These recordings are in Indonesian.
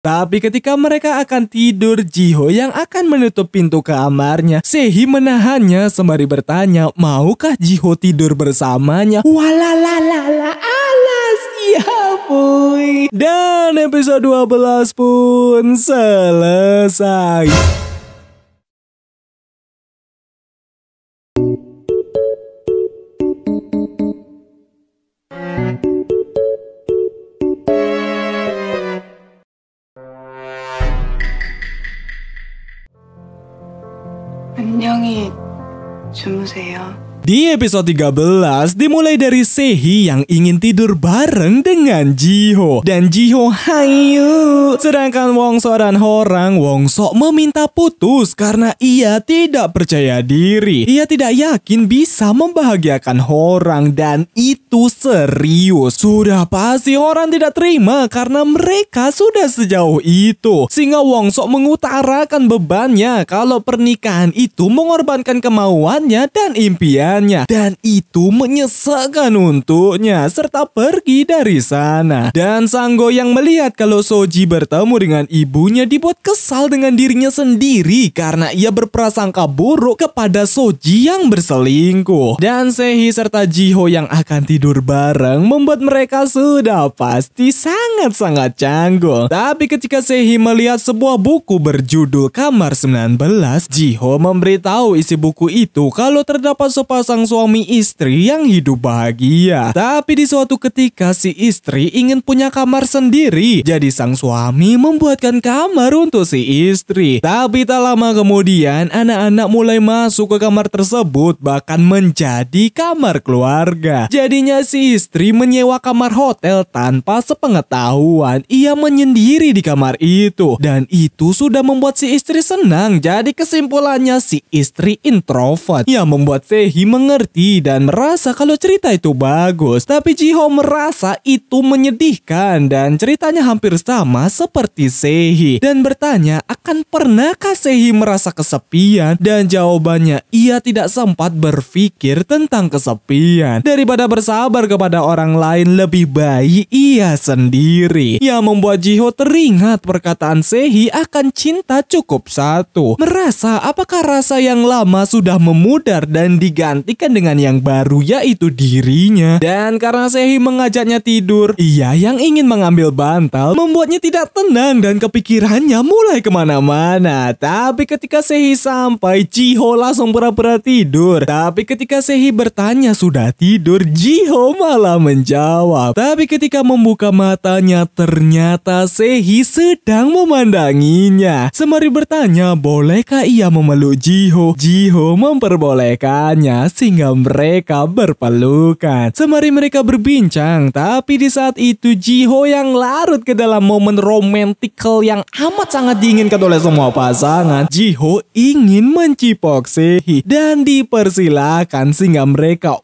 Tapi ketika mereka akan tidur, Jiho yang akan menutup pintu kamarnya. Sehi menahannya sembari bertanya, maukah Jiho tidur bersamanya? Walalalala alas, ya boy. Dan episode 12 pun selesai. 안녕히 주무세요. Di episode 13 dimulai dari Sehi yang ingin tidur bareng dengan Jiho. Dan Jiho hayu. Sedangkan Wongso dan Horang, Wongso meminta putus karena ia tidak percaya diri. Ia tidak yakin bisa membahagiakan Horang dan itu serius. Sudah pasti Horang tidak terima karena mereka sudah sejauh itu. Sehingga Wongso mengutarakan bebannya kalau pernikahan itu mengorbankan kemauannya dan impian. Dan itu menyesakan untuknya serta pergi dari sana. Dan Sanggo yang melihat kalau Soji bertemu dengan ibunya dibuat kesal dengan dirinya sendiri karena ia berprasangka buruk kepada Soji yang berselingkuh. Dan Sehi serta Jiho yang akan tidur bareng membuat mereka sudah pasti sangat-sangat canggung. Tapi ketika Sehi melihat sebuah buku berjudul Kamar 19, Jiho memberitahu isi buku itu kalau terdapat sepasang suami istri yang hidup bahagia. Tapi di suatu ketika si istri ingin punya kamar sendiri. Jadi sang suami membuatkan kamar untuk si istri. Tapi tak lama kemudian anak-anak mulai masuk ke kamar tersebut, bahkan menjadi kamar keluarga. Jadinya si istri menyewa kamar hotel tanpa sepengetahuan ia menyendiri di kamar itu. Dan itu sudah membuat si istri senang. Jadi kesimpulannya si istri introvert yang membuat Sehi mengerti dan merasa kalau cerita itu bagus. Tapi Jiho merasa itu menyedihkan dan ceritanya hampir sama seperti Sehi. Dan bertanya, akan pernahkah Sehi merasa kesepian? Dan jawabannya, ia tidak sempat berpikir tentang kesepian. Daripada bersabar kepada orang lain, lebih baik ia sendiri. Yang membuat Jiho teringat perkataan Sehi akan cinta cukup satu. Merasa apakah rasa yang lama sudah memudar dan digantikan dengan yang baru, yaitu dirinya. Dan karena Sehi mengajaknya tidur, ia yang ingin mengambil bantal membuatnya tidak tenang dan kepikirannya mulai kemana-mana. Tapi ketika Sehi sampai, Jiho langsung pura-pura tidur. Tapi ketika Sehi bertanya sudah tidur, Jiho malah menjawab. Tapi ketika membuka matanya, ternyata Sehi sedang memandanginya. Sembari bertanya, bolehkah ia memeluk Jiho? Jiho memperbolehkannya sehingga mereka berpelukan. Sembari mereka berbincang, tapi di saat itu Jiho yang larut ke dalam momen romantikal yang amat sangat diinginkan oleh semua pasangan. Jiho ingin mencipok Sehi dan dipersilakan sehingga mereka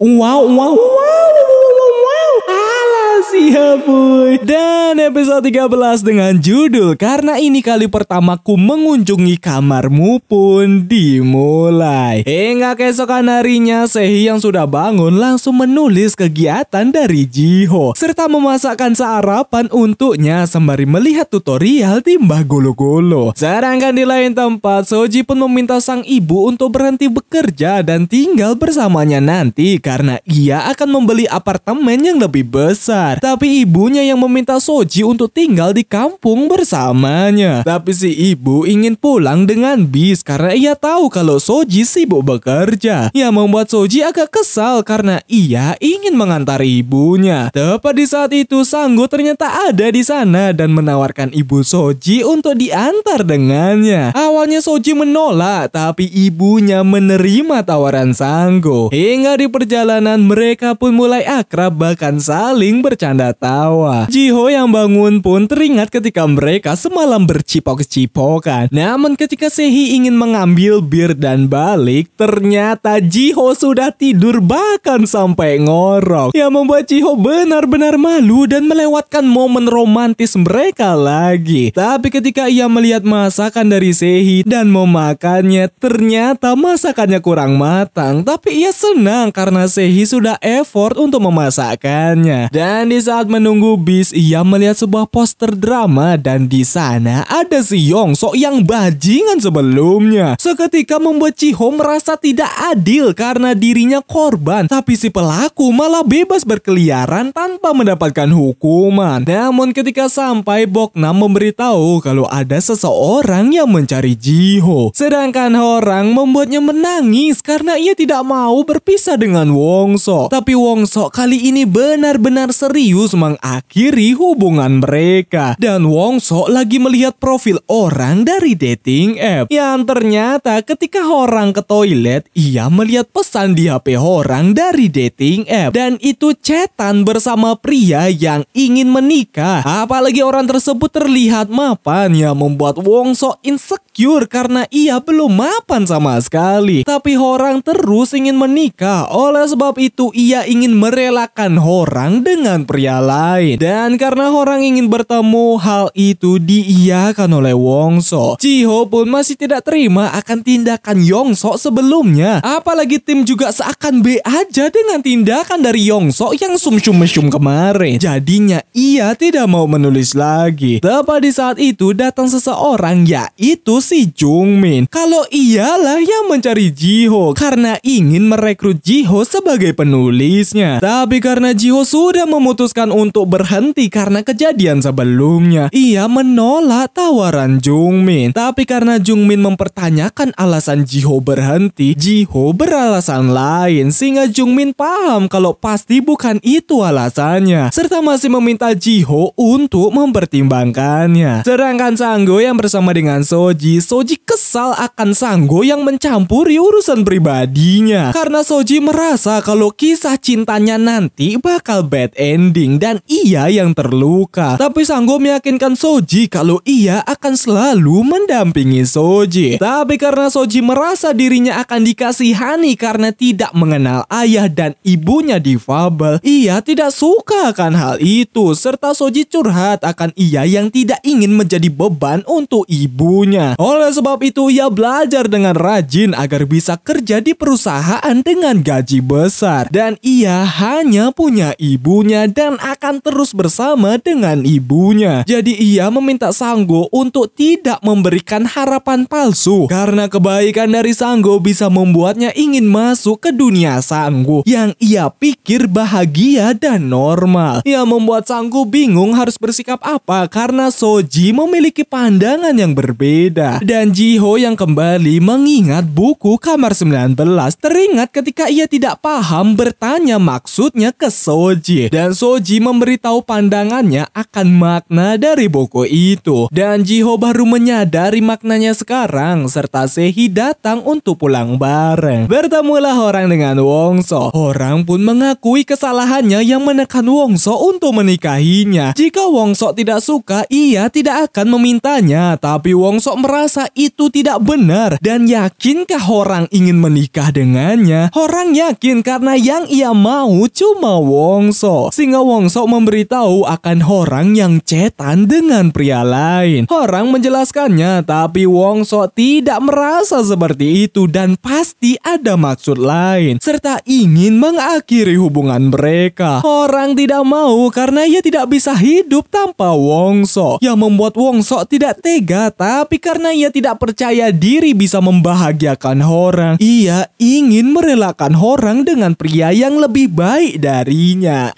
siap boy. Dan episode 13 dengan judul Karena Ini Kali Pertamaku Mengunjungi Kamarmu pun dimulai. Hingga keesokan harinya, Sehi yang sudah bangun langsung menulis kegiatan dari Jiho serta memasakkan sarapan untuknya sembari melihat tutorial timbah golo-golo. Sedangkan di lain tempat, Soji pun meminta sang ibu untuk berhenti bekerja dan tinggal bersamanya nanti karena ia akan membeli apartemen yang lebih besar. Tapi ibunya yang meminta Soji untuk tinggal di kampung bersamanya. Tapi si ibu ingin pulang dengan bis karena ia tahu kalau Soji sibuk bekerja. Yang membuat Soji agak kesal karena ia ingin mengantar ibunya. Tepat di saat itu Sanggo ternyata ada di sana dan menawarkan ibu Soji untuk diantar dengannya. Awalnya Soji menolak, tapi ibunya menerima tawaran Sanggo. Hingga di perjalanan mereka pun mulai akrab bahkan saling bercanda tawa. Jiho yang bangun pun teringat ketika mereka semalam bercipok-cipokan. Namun ketika Sehi ingin mengambil bir dan balik, ternyata Jiho sudah tidur bahkan sampai ngorok. Yang membuat Jiho benar-benar malu dan melewatkan momen romantis mereka lagi. Tapi ketika ia melihat masakan dari Sehi dan memakannya, ternyata masakannya kurang matang. Tapi ia senang karena Sehi sudah effort untuk memasakkannya. Dan di saat menunggu bis, ia melihat sebuah poster drama dan di sana ada si Yongsok yang bajingan sebelumnya. Seketika membuat Jiho merasa tidak adil karena dirinya korban, tapi si pelaku malah bebas berkeliaran tanpa mendapatkan hukuman. Namun ketika sampai, Boknam memberitahu kalau ada seseorang yang mencari Jiho. Sedangkan orang membuatnya menangis karena ia tidak mau berpisah dengan Wongsok. Tapi Wongsok kali ini benar-benar serius mengakhiri hubungan mereka. Dan Wongsok lagi melihat profil orang dari dating app. Yang ternyata ketika orang ke toilet, ia melihat pesan di HP orang dari dating app. Dan itu chatan bersama pria yang ingin menikah. Apalagi orang tersebut terlihat mapan yang membuat Wongsok insecure karena ia belum mapan sama sekali. Tapi orang terus ingin menikah. Oleh sebab itu ia ingin merelakan orang dengan pria lain. Dan karena orang ingin bertemu, hal itu diiyakan oleh Wongsok. Jiho pun masih tidak terima akan tindakan Yongsok sebelumnya. Apalagi tim juga seakan B aja dengan tindakan dari Yongsok yang sum-sum-mesum kemarin. Jadinya ia tidak mau menulis lagi. Tepat di saat itu datang seseorang, yaitu si Jungmin. Kalau ialah yang mencari Jiho karena ingin merekrut Jiho sebagai penulisnya. Tapi karena Jiho sudah memutuskan untuk berhenti karena kejadian sebelumnya, ia menolak tawaran Jungmin. Tapi karena Jungmin mempertanyakan alasan Jiho berhenti, Jiho beralasan lain sehingga Jungmin paham kalau pasti bukan itu alasannya, serta masih meminta Jiho untuk mempertimbangkannya. Sedangkan Sanggo yang bersama dengan Soji kesal akan Sanggo yang mencampuri urusan pribadinya. Karena Soji merasa kalau kisah cintanya nanti bakal bad ending dan ia yang terluka. Tapi Sanggo meyakinkan Soji kalau ia akan selalu mendampingi Soji. Tapi karena Soji merasa dirinya akan dikasihani karena tidak mengenal ayah dan ibunya difabel, ia tidak suka akan hal itu. Serta Soji curhat akan ia yang tidak ingin menjadi beban untuk ibunya. Oleh sebab itu ia belajar dengan rajin agar bisa kerja di perusahaan dengan gaji besar. Dan ia hanya punya ibunya dan akan terus bersama dengan ibunya. Jadi ia meminta Sanggo untuk tidak memberikan harapan palsu, karena kebaikan dari Sanggo bisa membuatnya ingin masuk ke dunia Sanggo yang ia pikir bahagia dan normal. Ia membuat Sanggo bingung harus bersikap apa karena Soji memiliki pandangan yang berbeda. Dan Jiho yang kembali mengingat buku Kamar 19 teringat ketika ia tidak paham bertanya maksudnya ke Soji. Dan Soji memberitahu pandangannya akan makna dari buku itu. Dan Jiho baru menyadari maknanya sekarang, serta Sehi datang untuk pulang bareng. Bertemulah orang dengan Wongsok. Orang pun mengakui kesalahannya yang menekan Wongsok untuk menikahinya. Jika Wongsok tidak suka, ia tidak akan memintanya. Tapi Wongsok merasa itu tidak benar. Dan yakinkah orang ingin menikah dengannya? Orang yakin karena yang ia mau cuma Wongsok. Sehingga Wongsok memberitahu akan orang yang chatan dengan pria lain. Orang menjelaskannya, tapi Wongsok tidak merasa seperti itu dan pasti ada maksud lain, serta ingin mengakhiri hubungan mereka. Orang tidak mau karena ia tidak bisa hidup tanpa Wongsok, yang membuat Wongsok tidak tega. Tapi karena ia tidak percaya diri bisa membahagiakan orang, ia ingin merelakan orang dengan pria yang lebih baik darinya.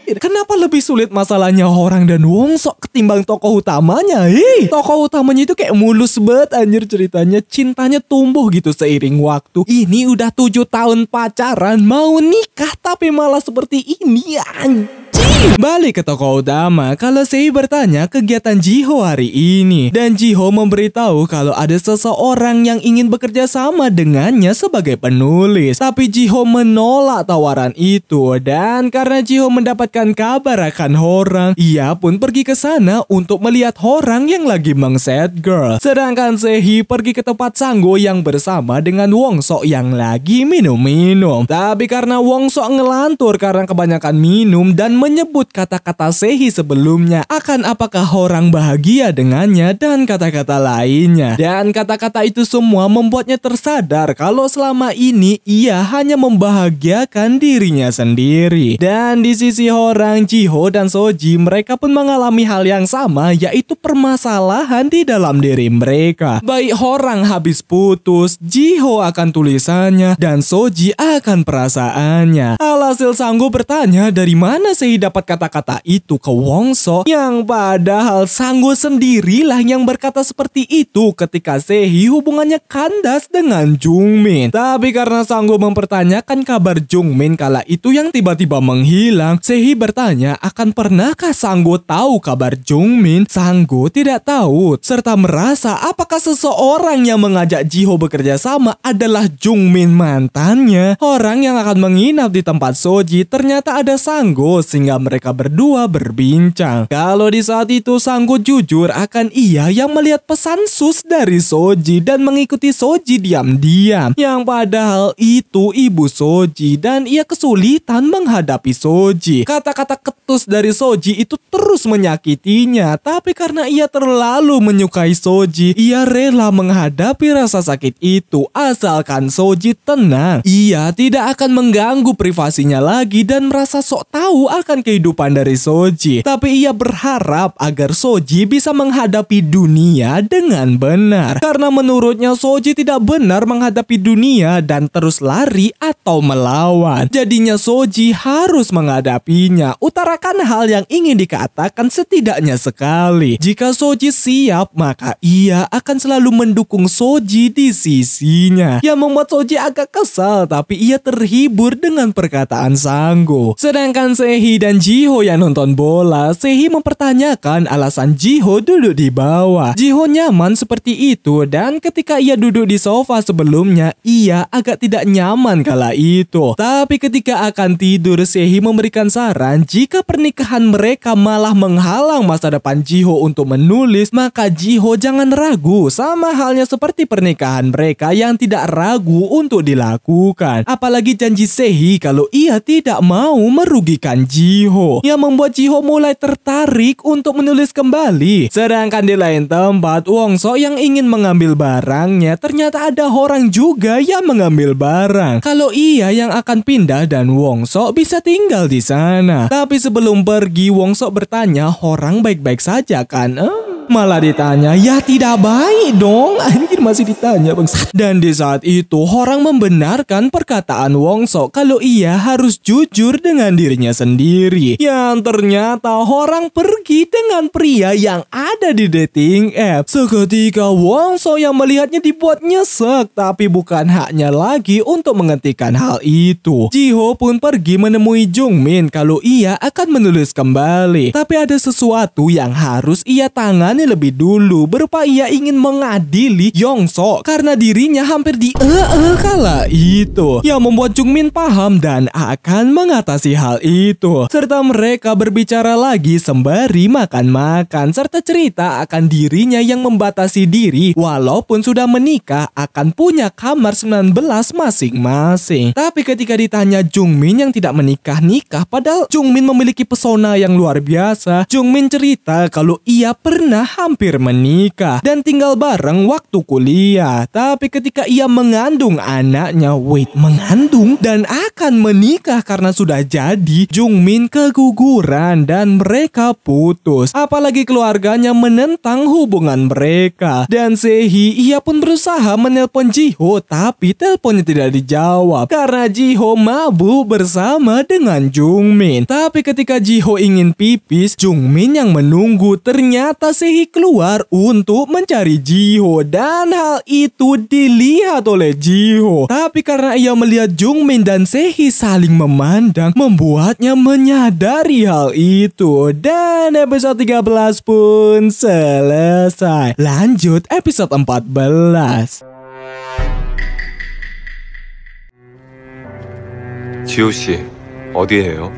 Kenapa lebih sulit masalahnya orang dan Wongsok ketimbang tokoh utamanya? Tokoh utamanya itu kayak mulus banget anjir ceritanya. Cintanya tumbuh gitu seiring waktu. Ini udah 7 tahun pacaran, mau nikah tapi malah seperti ini anjir. Balik ke tokoh utama, kalau Sei bertanya kegiatan Jiho hari ini, dan Jiho memberitahu kalau ada seseorang yang ingin bekerja sama dengannya sebagai penulis. Tapi Jiho menolak tawaran itu, dan karena Jiho mendapatkan kabar akan orang, ia pun pergi ke sana untuk melihat orang yang lagi mengset girl. Sedangkan Sehi pergi ke tempat Sanggo yang bersama dengan Wongsok yang lagi minum-minum. Tapi karena Wongsok ngelantur karena kebanyakan minum dan menyebut kata-kata Sehi sebelumnya akan apakah Horang bahagia dengannya dan kata-kata lainnya. Dan kata-kata itu semua membuatnya tersadar kalau selama ini ia hanya membahagiakan dirinya sendiri. Dan di sisi Horang, Jiho dan Soji, mereka pun mengalami hal yang sama, yaitu permasalahan di dalam diri mereka. Baik Horang habis putus, Jiho akan tulisannya dan Soji akan perasaannya. Alhasil Sanggo bertanya dari mana Sehi dapat kata-kata itu ke Wongso, yang padahal Sanggo sendirilah yang berkata seperti itu ketika Sehi hubungannya kandas dengan Jungmin. Tapi karena Sanggo mempertanyakan kabar Jungmin kala itu yang tiba-tiba menghilang, Sehi bertanya akan pernahkah Sanggo tahu kabar Jungmin. Sanggo tidak tahu serta merasa apakah seseorang yang mengajak Jiho bekerja sama adalah Jungmin mantannya. Orang yang akan menginap di tempat Soji ternyata ada Sanggo, sehingga mereka berdua berbincang. Kalau di saat itu Sanggo jujur akan ia yang melihat pesan sus dari Soji dan mengikuti Soji diam-diam, yang padahal itu ibu Soji dan ia kesulitan menghadapi Soji. Kata-kata ketus dari Soji itu terus menyakitinya, tapi karena ia terlalu menyukai Soji, ia rela menghadapi rasa sakit itu asalkan Soji tenang. Ia tidak akan mengganggu privasinya lagi dan merasa sok tahu akan kehidupan dari Soji. Tapi ia berharap agar Soji bisa menghadapi dunia dengan benar, karena menurutnya Soji tidak benar menghadapi dunia dan terus lari atau melawan. Jadinya Soji harus menghadapinya. Utarakan hal yang ingin dikatakan setidaknya sekali. Jika Soji siap, maka ia akan selalu mendukung Soji di sisinya. Yang membuat Soji agak kesal, tapi ia terhibur dengan perkataan Sanggo. Sedangkan Sehi dan Jiho yang nonton bola, Sehi mempertanyakan alasan Jiho duduk di bawah. Jiho nyaman seperti itu dan ketika ia duduk di sofa sebelumnya, ia agak tidak nyaman kala itu. Tapi ketika akan tidur, Sehi memberikan saran jika pernikahan mereka malah menghalang masa depan Jiho untuk menulis, maka Jiho jangan ragu, sama halnya seperti pernikahan mereka yang tidak ragu untuk dilakukan. Apalagi janji Sehi kalau ia tidak mau merugikan Jiho, yang membuat Jiho mulai tertarik untuk menulis kembali. Sedangkan di lain tempat, Wongso yang ingin mengambil barangnya, ternyata ada orang juga yang mengambil barang. Kalau ia yang akan pindah dan Wongso bisa tinggal di sana. Tapi sebelum pergi, Wongso bertanya, orang baik-baik saja kan? Malah ditanya, ya tidak baik dong. Anjir, masih ditanya bangsat. Dan di saat itu Horang membenarkan perkataan Wongso kalau ia harus jujur dengan dirinya sendiri. Yang ternyata Horang pergi dengan pria yang ada di dating app. Seketika Wongso yang melihatnya dibuat nyesek, tapi bukan haknya lagi untuk menghentikan hal itu. Jiho pun pergi menemui Jungmin kalau ia akan menulis kembali. Tapi ada sesuatu yang harus ia tangani lebih dulu, berupa ia ingin mengadili Yongso karena dirinya hampir kala itu, yang membuat Jungmin paham dan akan mengatasi hal itu. Serta mereka berbicara lagi sembari makan-makan serta cerita akan dirinya yang membatasi diri walaupun sudah menikah akan punya kamar 19 masing-masing. Tapi ketika ditanya Jungmin yang tidak menikah padahal Jungmin memiliki pesona yang luar biasa, Jungmin cerita kalau ia pernah hampir menikah dan tinggal bareng waktu kuliah. Tapi ketika ia mengandung anaknya, mengandung dan akan menikah karena sudah jadi, Jungmin keguguran dan mereka putus. Apalagi keluarganya menentang hubungan mereka. Dan Sehi, ia pun berusaha menelpon Jiho, tapi teleponnya tidak dijawab karena Jiho mabuk bersama dengan Jungmin. Tapi ketika Jiho ingin pipis, Jungmin yang menunggu. Ternyata Sehi keluar untuk mencari Jiho dan hal itu dilihat oleh Jiho. Tapi karena ia melihat Jungmin dan Sehi saling memandang, membuatnya menyadari hal itu. Dan episode 13 pun selesai. Lanjut episode 14. 지호 씨, 어디에요?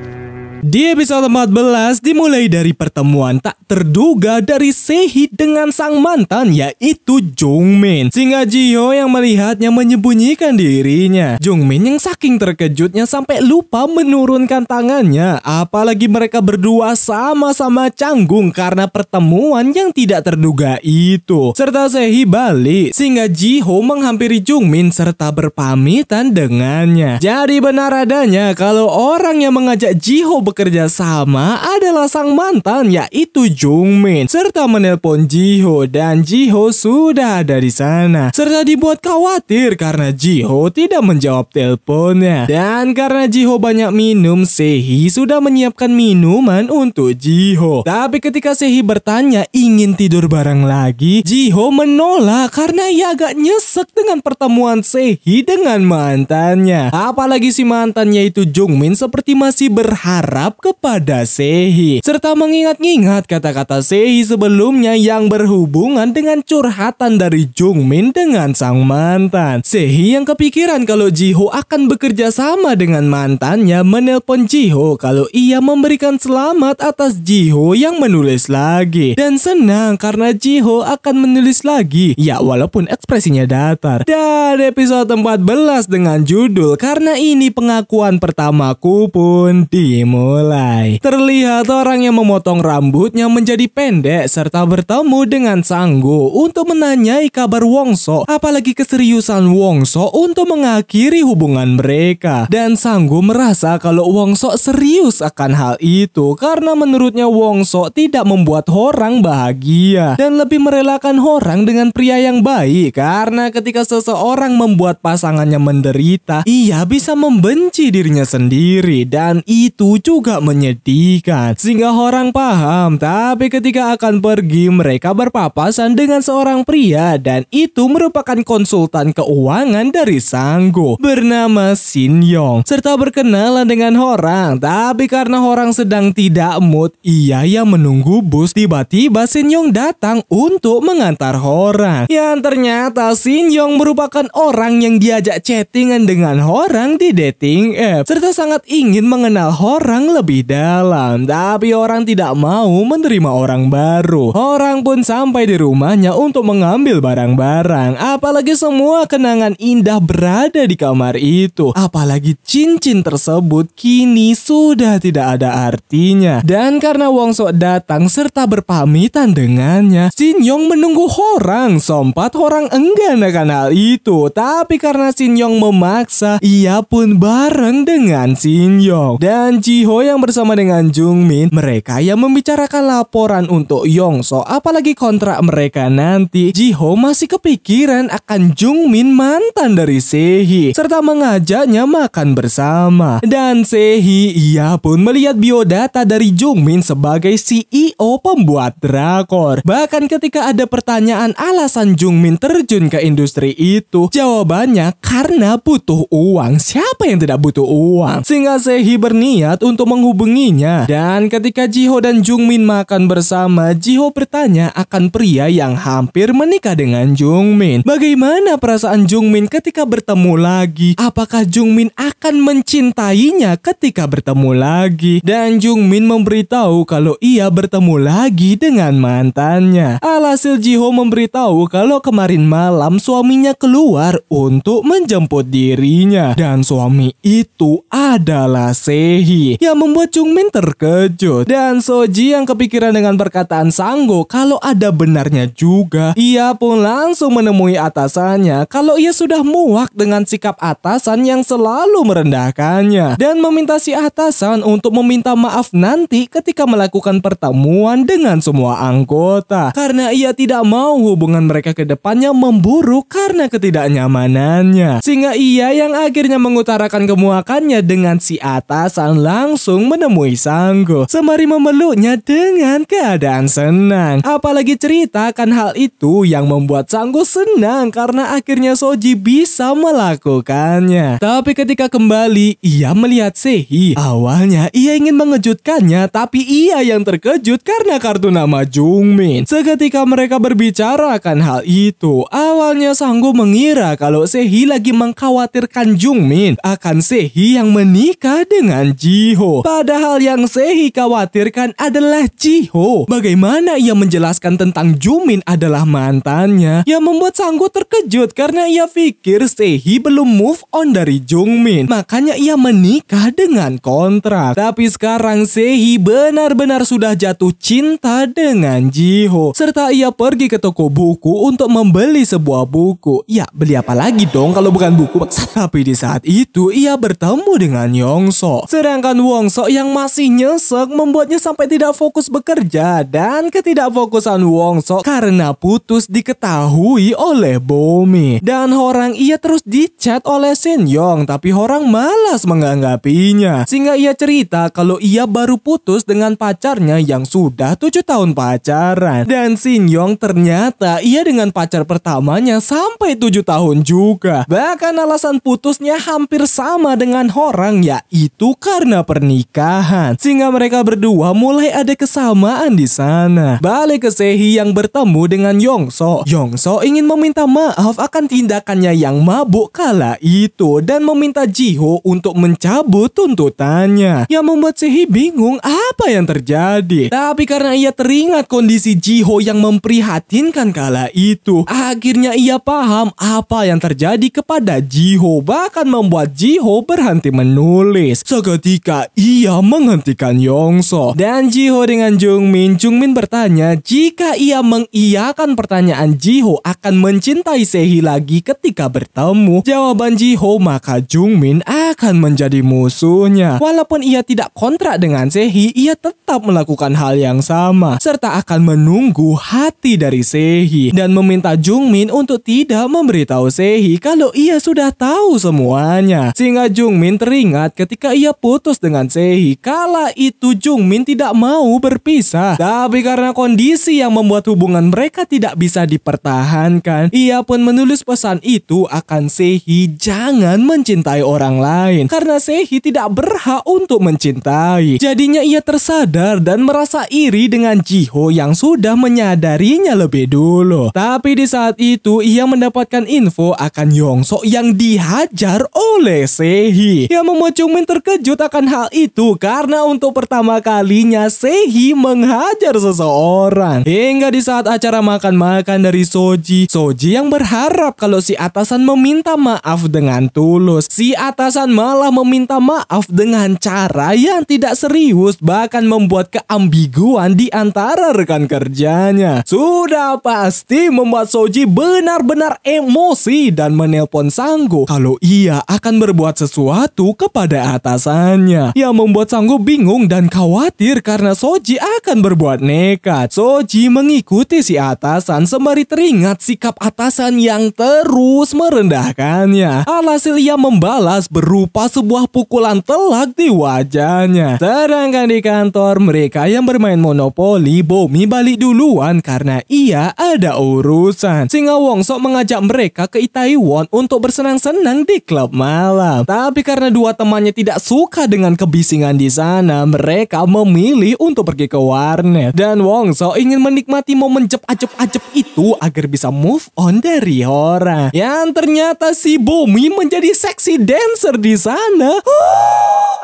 Di episode 14 dimulai dari pertemuan tak terduga dari Sehee dengan sang mantan yaitu Jungmin. Sehingga Jiho yang melihatnya menyembunyikan dirinya. Jungmin yang saking terkejutnya sampai lupa menurunkan tangannya. Apalagi mereka berdua sama-sama canggung karena pertemuan yang tidak terduga itu. Serta Sehee balik sehingga Jiho menghampiri Jungmin serta berpamitan dengannya. Jadi benar adanya kalau orang yang mengajak Jiho bekerja sama adalah sang mantan yaitu Jungmin serta menelpon Jiho dan Jiho sudah ada di sana serta dibuat khawatir karena Jiho tidak menjawab teleponnya. Dan karena Jiho banyak minum, Sehee sudah menyiapkan minuman untuk Jiho. Tapi ketika Sehee bertanya ingin tidur bareng lagi, Jiho menolak karena ia agak nyesek dengan pertemuan Sehee dengan mantannya. Apalagi si mantannya itu Jungmin seperti masih berharap kepada Sehee serta mengingat-ingat kata-kata Sehee sebelumnya yang berhubungan dengan curhatan dari Jungmin dengan sang mantan. Sehee yang kepikiran kalau Jiho akan bekerja sama dengan mantannya menelpon Jiho kalau ia memberikan selamat atas Jiho yang menulis lagi dan senang karena Jiho akan menulis lagi ya walaupun ekspresinya datar. Dan episode 14 dengan judul Karena Ini Pengakuan Pertamaku pun dimulai. Terlihat orang yang memotong rambutnya menjadi pendek serta bertemu dengan Sanggo untuk menanyai kabar Wongso, apalagi keseriusan Wongso untuk mengakhiri hubungan mereka. Dan Sanggo merasa kalau Wongso serius akan hal itu karena menurutnya Wongso tidak membuat orang bahagia dan lebih merelakan orang dengan pria yang baik karena ketika seseorang membuat pasangannya menderita, ia bisa membenci dirinya sendiri dan itu juga menyedihkan. Sehingga orang paham, tapi ketika akan pergi mereka berpapasan dengan seorang pria dan itu merupakan konsultan keuangan dari Sanggo bernama Shin Yong serta berkenalan dengan orang. Tapi karena orang sedang tidak mood, ia yang menunggu bus. Tiba-tiba Shin Yong datang untuk mengantar orang yang ternyata Shin Yong merupakan orang yang diajak chattingan dengan orang di dating app serta sangat ingin mengenal orang lebih dalam. Tapi orang tidak mau menerima orang baru. Orang pun sampai di rumahnya untuk mengambil barang-barang. Apalagi semua kenangan indah berada di kamar itu. Apalagi cincin tersebut kini sudah tidak ada artinya. Dan karena Wongso datang serta berpamitan dengannya, Shin Yong menunggu orang. Sempat orang enggan akan hal itu. Tapi karena Shin Yong memaksa, ia pun bareng dengan Shin Yong. Dan Jiho yang bersama dengan Jungmin, mereka yang membicarakan laporan untuk Yongso, apalagi kontrak mereka nanti. Jiho masih kepikiran akan Jungmin mantan dari Sehee serta mengajaknya makan bersama. Dan Sehee ia pun melihat biodata dari Jungmin sebagai CEO pembuat drakor. Bahkan ketika ada pertanyaan alasan Jungmin terjun ke industri itu, jawabannya karena butuh uang. Siapa yang tidak butuh uang? Sehingga Sehee berniat untuk menghubunginya. Dan ketika Jiho dan Jungmin makan bersama, Jiho bertanya akan pria yang hampir menikah dengan Jungmin. Bagaimana perasaan Jungmin ketika bertemu lagi? Apakah Jungmin akan mencintainya ketika bertemu lagi? Dan Jungmin memberitahu kalau ia bertemu lagi dengan mantannya. Alhasil Jiho memberitahu kalau kemarin malam suaminya keluar untuk menjemput dirinya. Dan suami itu adalah Sehee yang membuat Jungmin terkejut. Dan Soji yang kepikiran dengan perkataan Sanggo kalau ada benarnya juga, ia pun langsung menemui atasannya kalau ia sudah muak dengan sikap atasan yang selalu merendahkannya dan meminta si atasan untuk meminta maaf nanti ketika melakukan pertemuan dengan semua anggota karena ia tidak mau hubungan mereka ke depannya memburuk karena ketidaknyamanannya. Sehingga ia yang akhirnya mengutarakan kemuakannya dengan si atasan langsung menemui Sanggo sembari memeluknya dengan keadaan senang. Apalagi ceritakan hal itu yang membuat Sanggo senang karena akhirnya Soji bisa melakukannya. Tapi ketika kembali ia melihat Sehee. Awalnya ia ingin mengejutkannya tapi ia yang terkejut karena kartu nama Jungmin. Seketika mereka berbicara akan hal itu, awalnya Sanggo mengira kalau Sehee lagi mengkhawatirkan Jungmin akan Sehee yang menikah dengan Jiho. Jiho. Padahal yang Sehi khawatirkan adalah Jiho. Bagaimana ia menjelaskan tentang Jungmin adalah mantannya, yang membuat Sanggu terkejut karena ia pikir Sehi belum move on dari Jungmin. Makanya ia menikah dengan kontrak. Tapi sekarang Sehi benar-benar sudah jatuh cinta dengan Jiho. Serta ia pergi ke toko buku untuk membeli sebuah buku. Ya, beli apa lagi dong kalau bukan buku? Tapi di saat itu ia bertemu dengan Yongso. Sedangkan Wongso yang masih nyesek membuatnya sampai tidak fokus bekerja. Dan ketidakfokusan Wongso karena putus diketahui oleh Bomi. Dan orang ia terus dicat oleh Shin Yong, tapi orang malas menanggapinya. Sehingga ia cerita kalau ia baru putus dengan pacarnya yang sudah 7 tahun pacaran. Dan Shin Yong ternyata ia dengan pacar pertamanya sampai 7 tahun juga. Bahkan alasan putusnya hampir sama dengan orang, yaitu karena pernikahan. Sehingga mereka berdua mulai ada kesamaan di sana. Balik ke Sehi yang bertemu dengan Yongso. Yongso ingin meminta maaf akan tindakannya yang mabuk kala itu dan meminta Jiho untuk mencabut tuntutannya. Yang membuat Sehi bingung apa yang terjadi. Tapi karena ia teringat kondisi Jiho yang memprihatinkan kala itu, akhirnya ia paham apa yang terjadi kepada Jiho, bahkan membuat Jiho berhenti menulis. Seketika ia menghentikan Yongso. Dan Jiho dengan Jungmin bertanya jika ia mengiyakan pertanyaan Jiho akan mencintai Sehi lagi ketika bertemu jawaban Jiho, maka Jungmin akan menjadi musuhnya. Walaupun ia tidak kontrak dengan Sehi, ia tetap melakukan hal yang sama serta akan menunggu hati dari Sehi dan meminta Jungmin untuk tidak memberitahu Sehi kalau ia sudah tahu semuanya. Sehingga Jungmin teringat ketika ia putus dengan Sehi, kala itu Jungmin tidak mau berpisah. Tapi karena kondisi yang membuat hubungan mereka tidak bisa dipertahankan, ia pun menulis pesan itu akan Sehi jangan mencintai orang lain karena Sehi tidak berhak untuk mencintai. Jadinya ia tersadar dan merasa iri dengan Jiho yang sudah menyadarinya lebih dulu. Tapi di saat itu ia mendapatkan info akan Yongso yang dihajar oleh Sehi, yang membuat Jungmin terkejut akan hal itu karena untuk pertama kalinya Sehi menghajar seseorang. Hingga di saat acara makan-makan dari Soji yang berharap kalau si atasan meminta maaf dengan tulus, si atasan malah meminta maaf dengan cara yang tidak serius, bahkan membuat keambiguan di antara rekan kerjanya. Sudah pasti membuat Soji benar-benar emosi dan menelpon Sanggu kalau ia akan berbuat sesuatu kepada atasannya, yang membuat Sanggu bingung dan khawatir karena Soji akan berbuat nekat. Soji mengikuti si atasan sembari teringat sikap atasan yang terus merendahkannya. Alhasil ia membalas berupa sebuah pukulan telak di wajahnya. Sedangkan di kantor mereka yang bermain monopoli, Bomi balik duluan karena ia ada urusan. Sehingga Wongso mengajak mereka ke Itaewon untuk bersenang-senang di klub malam. Tapi karena dua temannya tidak suka dengan kebisingan di sana, mereka memilih untuk pergi ke warnet. Dan Wongso ingin menikmati momen ajep-ajep itu agar bisa move on dari orang. Yang ternyata si Bomi menjadi seksi dancer di sana.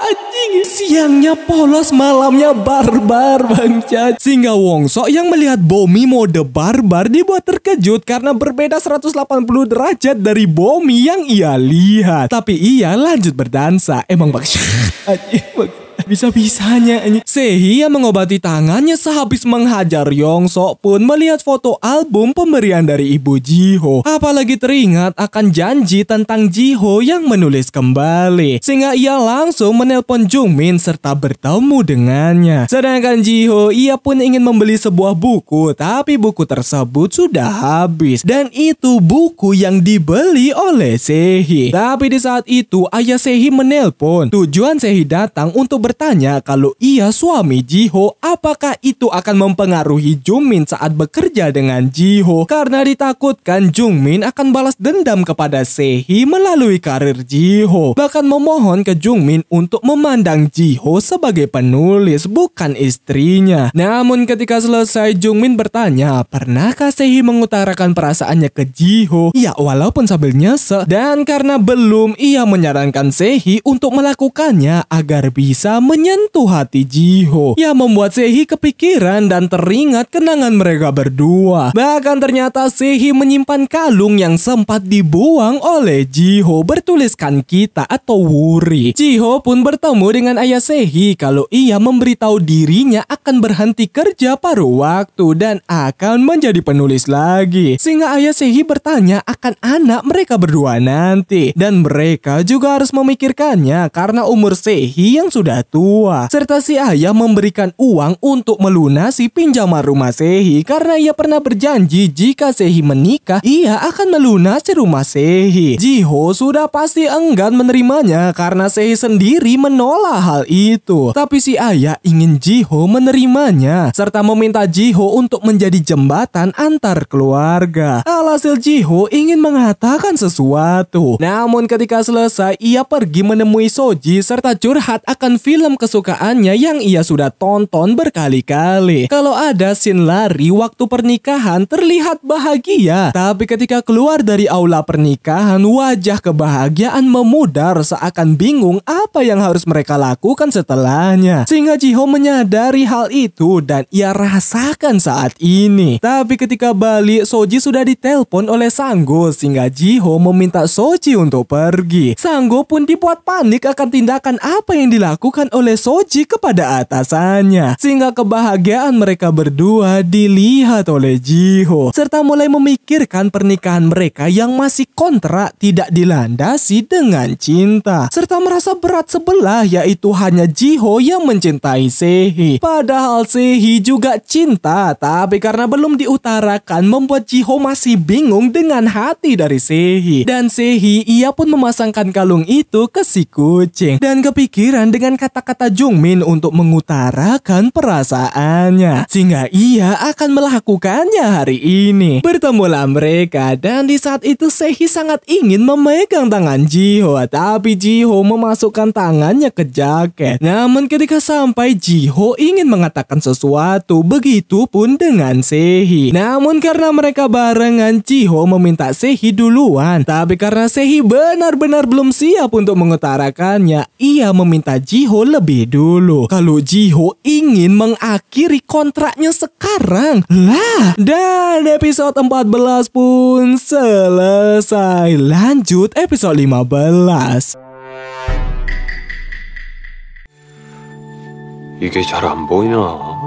Anjing, siangnya polos, malamnya barbar bangsat. Sehingga Wongso yang melihat Bomi mode barbar dibuat terkejut karena berbeda 180 derajat dari Bomi yang ia lihat. Tapi ia lanjut berdansa. Emang bangsat. Anjing, bisa-bisanya Sehi yang mengobati tangannya sehabis menghajar Yongso pun melihat foto album pemberian dari ibu Jiho. Apalagi teringat akan janji tentang Jiho yang menulis kembali. Sehingga ia langsung menelpon Jungmin serta bertemu dengannya. Sedangkan Jiho, ia pun ingin membeli sebuah buku, tapi buku tersebut sudah habis. Dan itu buku yang dibeli oleh Sehi. Tapi di saat itu ayah Sehi menelpon. Tujuan Sehi datang untuk bertanya kalau ia suami Jiho, apakah itu akan mempengaruhi Jungmin saat bekerja dengan Jiho, karena ditakutkan Jungmin akan balas dendam kepada Sehi melalui karir Jiho, bahkan memohon ke Jungmin untuk memandang Jiho sebagai penulis bukan istrinya. Namun ketika selesai Jungmin bertanya, pernahkah Sehi mengutarakan perasaannya ke Jiho? Ya, walaupun sambil nyesek, dan karena belum, ia menyarankan Sehi untuk melakukannya agar bisa menyentuh hati Jiho yang membuat Sehi kepikiran dan teringat kenangan mereka berdua. Bahkan ternyata Sehi menyimpan kalung yang sempat dibuang oleh Jiho bertuliskan kita atau Wuri. Jiho pun bertemu dengan ayah Sehi kalau ia memberitahu dirinya akan berhenti kerja paruh waktu dan akan menjadi penulis lagi. Sehingga ayah Sehi bertanya akan anak mereka berdua nanti. Dan mereka juga harus memikirkannya karena umur Sehi yang sudah tua. Serta si ayah memberikan uang untuk melunasi pinjaman rumah Sehi karena ia pernah berjanji jika Sehi menikah, ia akan melunasi rumah Sehi. Jiho sudah pasti enggan menerimanya karena Sehi sendiri menolak hal itu. Tapi si ayah ingin Jiho menerimanya serta meminta Jiho untuk menjadi jembatan antar keluarga. Alhasil Jiho ingin mengatakan sesuatu. Namun ketika selesai, ia pergi menemui Soji serta curhat akan film kesukaannya yang ia sudah tonton berkali-kali. Kalau ada scene lari waktu pernikahan terlihat bahagia, tapi ketika keluar dari aula pernikahan, wajah kebahagiaan memudar seakan bingung apa yang harus mereka lakukan setelahnya. Sehingga Jiho menyadari hal itu dan ia rasakan saat ini. Tapi ketika balik, Soji sudah ditelepon oleh Sanggo sehingga Jiho meminta Soji untuk pergi. Sanggo pun dibuat panik akan tindakan apa yang dilakukan oleh Soji kepada atasannya. Sehingga kebahagiaan mereka berdua dilihat oleh Jiho serta mulai memikirkan pernikahan mereka yang masih kontrak tidak dilandasi dengan cinta. Serta merasa berat sebelah yaitu hanya Jiho yang mencintai Sehi. Padahal Sehi juga cinta, tapi karena belum diutarakan membuat Jiho masih bingung dengan hati dari Sehi. Dan Sehi ia pun memasangkan kalung itu ke si kucing dan kepikiran dengan kata-kata Jungmin untuk mengutarakan perasaannya sehingga ia akan melakukannya hari ini. Bertemulah mereka dan di saat itu Sehi sangat ingin memegang tangan Jiho, tapi Jiho memasukkan tangannya ke jaket. Namun ketika sampai, Jiho ingin mengatakan sesuatu, begitupun dengan Sehi. Namun karena mereka barengan, Jiho meminta Sehi duluan. Tapi karena Sehi benar-benar belum siap untuk mengutarakannya, ia meminta Jiho lebih dulu. Kalau Jiho ingin mengakhiri kontraknya sekarang. Lah, dan episode 14 pun selesai. Lanjut episode 15. 이게 잘 안 보이나?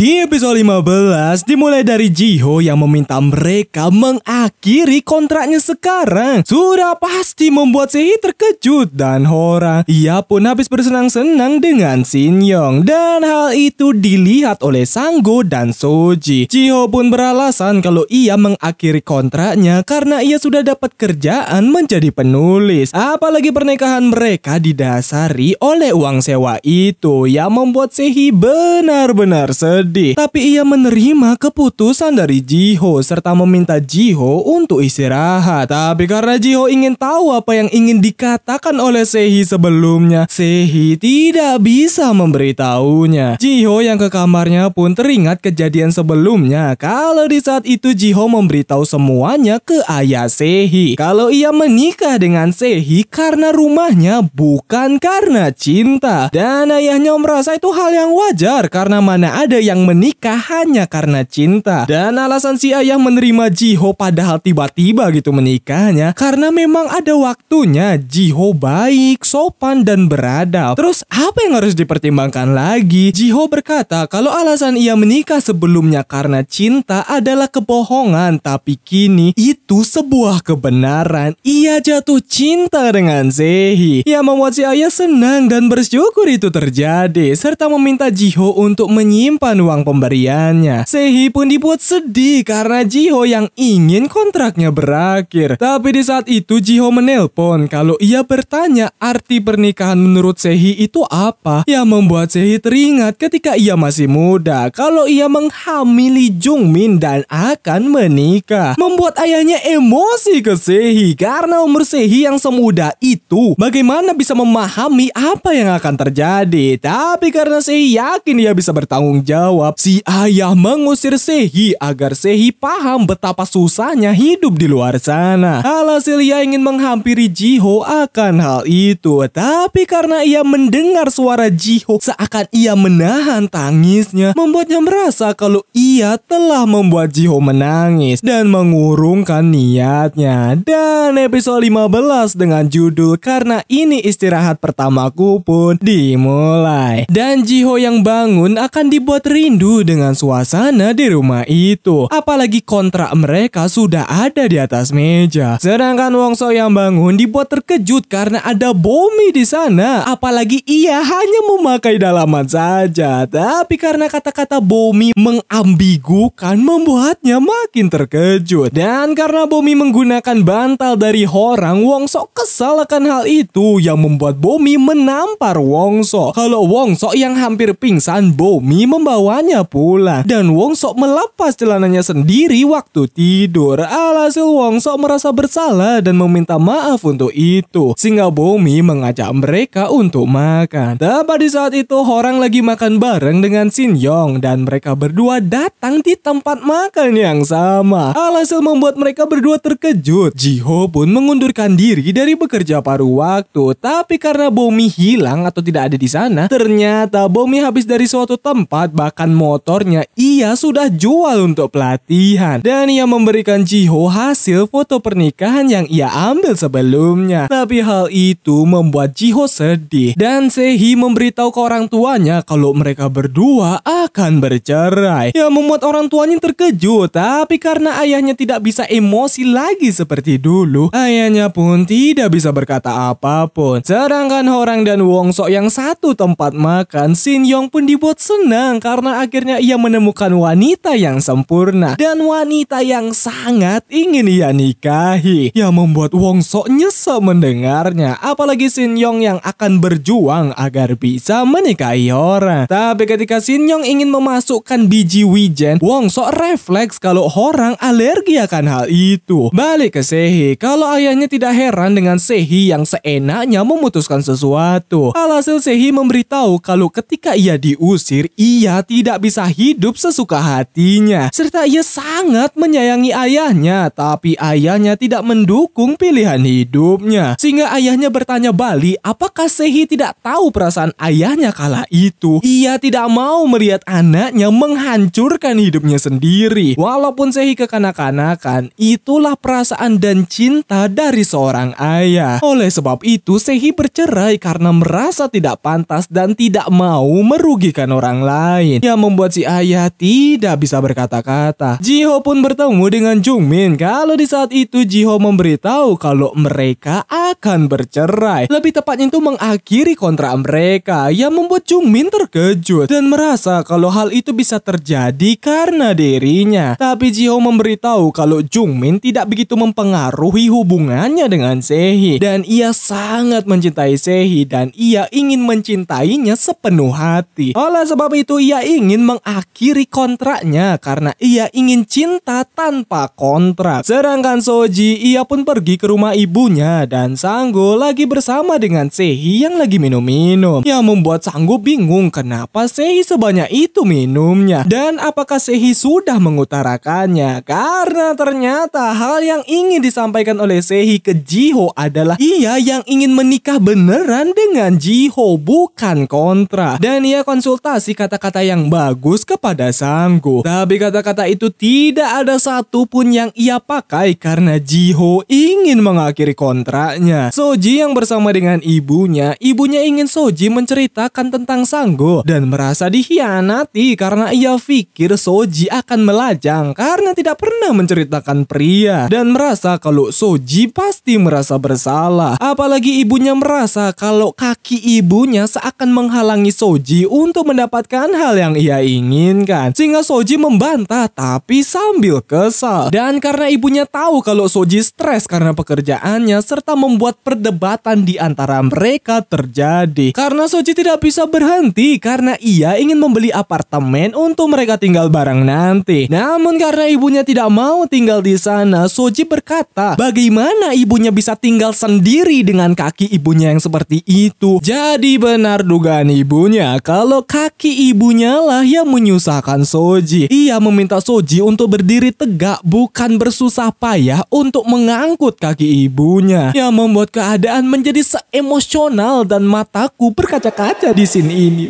Di episode 15 dimulai dari Jiho yang meminta mereka mengakhiri kontraknya sekarang. Sudah pasti membuat Sehi terkejut dan Hora. Ia pun habis bersenang-senang dengan Shin Yong dan hal itu dilihat oleh Sanggo dan Soji. Jiho pun beralasan kalau ia mengakhiri kontraknya karena ia sudah dapat kerjaan menjadi penulis. Apalagi pernikahan mereka didasari oleh uang sewa itu yang membuat Sehi benar-benar sedih. Tapi ia menerima keputusan dari Jiho serta meminta Jiho untuk istirahat. Tapi karena Jiho ingin tahu apa yang ingin dikatakan oleh Sehi sebelumnya, Sehi tidak bisa memberitahunya. Jiho yang ke kamarnya pun teringat kejadian sebelumnya kalau di saat itu Jiho memberitahu semuanya ke ayah Sehi kalau ia menikah dengan Sehi karena rumahnya bukan karena cinta. Dan ayahnya merasa itu hal yang wajar karena mana ada yang menikah hanya karena cinta. Dan alasan si ayah menerima Jiho padahal tiba-tiba gitu menikahnya karena memang ada waktunya. Jiho baik, sopan dan beradab. Terus apa yang harus dipertimbangkan lagi? Jiho berkata kalau alasan ia menikah sebelumnya karena cinta adalah kebohongan, tapi kini itu sebuah kebenaran. Ia jatuh cinta dengan Sehi yang membuat si ayah senang dan bersyukur itu terjadi serta meminta Jiho untuk menyimpan uang pemberiannya. Sehi pun dibuat sedih karena Jiho yang ingin kontraknya berakhir. Tapi di saat itu Jiho menelpon kalau ia bertanya arti pernikahan menurut Sehi itu apa, yang membuat Sehi teringat ketika ia masih muda kalau ia menghamili Jungmin dan akan menikah. Membuat ayahnya emosi ke Sehi karena umur Sehi yang semuda itu bagaimana bisa memahami apa yang akan terjadi. Tapi karena Sehi yakin ia bisa bertanggung jawab, jawab, si ayah mengusir Sehi agar Sehi paham betapa susahnya hidup di luar sana. Alhasil ia ingin menghampiri Jiho akan hal itu, tapi karena ia mendengar suara Jiho seakan ia menahan tangisnya, membuatnya merasa kalau ia telah membuat Jiho menangis dan mengurungkan niatnya. Dan episode 15 dengan judul Karena Ini Istirahat Pertamaku pun dimulai. Dan Jiho yang bangun akan dibuat rindu dengan suasana di rumah itu. Apalagi kontrak mereka sudah ada di atas meja. Sedangkan Wongso yang bangun dibuat terkejut karena ada Bomi di sana. Apalagi ia hanya memakai dalaman saja. Tapi karena kata-kata Bomi mengambigukan membuatnya makin terkejut. Dan karena Bomi menggunakan bantal dari Horang, Wongso kesal akan hal itu yang membuat Bomi menampar Wongso. Kalau Wongso yang hampir pingsan, Bomi membawanya pulang. Dan Wongso melepas celananya sendiri waktu tidur. Alhasil Wongso merasa bersalah dan meminta maaf untuk itu. Sehingga Bomi mengajak mereka untuk makan. Tepat di saat itu Horang lagi makan bareng dengan Shin Yong. Dan mereka berdua datang di tempat makan yang sama. Alhasil membuat mereka berdua terkejut. Jiho pun mengundurkan diri dari bekerja paruh waktu. Tapi karena Bomi hilang atau tidak ada di sana, ternyata Bomi habis dari suatu tempat, bahkan motornya ia sudah jual untuk pelatihan. Dan ia memberikan Jiho hasil foto pernikahan yang ia ambil sebelumnya. Tapi hal itu membuat Jiho sedih. Dan Sehi memberitahu ke orang tuanya kalau mereka berdua akan bercerai. Yang membuat orang tuanya terkejut. Tapi karena ayahnya tidak bisa emosi lagi seperti dulu, ayahnya pun tidak bisa berkata apapun. Sedangkan Horang dan Wongso yang satu tempat makan, Shin Yong pun dibuat senang karena akhirnya ia menemukan wanita yang sempurna dan wanita yang sangat ingin ia nikahi. Yang membuat Wongso nyesek mendengarnya. Apalagi Shin Yong yang akan berjuang agar bisa menikahi Horang. Tapi ketika Shin Yong ingin memasukkan biji wijen, Wongso refleks kalau Horang alergi akan hal itu. Balik ke Sehi, kalau ayahnya tidak heran dengan Sehi yang seenaknya memutuskan sesuatu. Alhasil Sehi memberitahu kalau ketika ia diusir, ia tidak bisa hidup sesuka hatinya. Serta ia sangat menyayangi ayahnya, tapi ayahnya tidak mendukung pilihan hidupnya. Sehingga ayahnya bertanya balik, apakah Sehi tidak tahu perasaan ayahnya kala itu? Ia tidak mau melihat anaknya menghancurkan hidupnya sendiri. Walaupun Sehi kekanak-kanakan, itulah perasaan dan cinta dari seorang ayah. Oleh sebab itu, Sehi bercerai karena merasa tidak pantas dan tidak mau merugikan orang lain. Yang membuat si ayah tidak bisa berkata-kata. Jiho pun bertemu dengan Jungmin. Kalau di saat itu Jiho memberitahu kalau mereka akan bercerai. Lebih tepatnya itu mengakhiri kontrak mereka. Yang membuat Jungmin terkejut dan merasa kalau hal itu bisa terjadi karena dirinya. Tapi Jiho memberitahu kalau Jungmin tidak begitu mempengaruhi hubungannya dengan Sehi. Dan ia sangat mencintai Sehi dan ia ingin mencintainya sepenuh hati. Oleh sebab itu ia ingin mengakhiri kontraknya karena ia ingin cinta tanpa kontrak. Sedangkan Soji, ia pun pergi ke rumah ibunya dan Sanggo lagi bersama dengan Sehi yang lagi minum-minum. Yang membuat Sanggo bingung kenapa Sehi sebanyak itu minumnya dan apakah Sehi sudah mengutarakannya. Karena ternyata hal yang ingin disampaikan oleh Sehi ke Jiho adalah ia yang ingin menikah beneran dengan Jiho, bukan kontra. Dan ia konsultasi kata-kata yang bagus kepada Sanggo. Tapi kata-kata itu tidak ada satupun yang ia pakai karena Jiho ingin mengakhiri kontraknya. Soji yang bersama dengan ibunya ingin Soji menceritakan tentang Sanggo dan merasa dikhianati karena ia pikir Soji akan melajang karena tidak pernah menceritakan pria dan merasa kalau Soji pasti merasa bersalah. Apalagi ibunya merasa kalau kaki ibunya seakan menghalangi Soji untuk mendapatkan hal yang ia inginkan. Sehingga Soji membantah tapi sambil kesal. Dan karena ibunya tahu kalau Soji stres karena pekerjaannya serta membuat perdebatan di antara mereka terjadi. Karena Soji tidak bisa berhenti karena ia ingin membeli apartemen untuk mereka tinggal bareng nanti. Namun karena ibunya tidak mau tinggal di sana, Soji berkata, bagaimana ibunya bisa tinggal sendiri dengan kaki ibunya yang seperti itu? Jadi benar dugaan ibunya kalau kaki ibunya malah yang menyusahkan Soji. Ia meminta Soji untuk berdiri tegak, bukan bersusah payah untuk mengangkut kaki ibunya, yang membuat keadaan menjadi seemosional dan mataku berkaca-kaca di scene ini.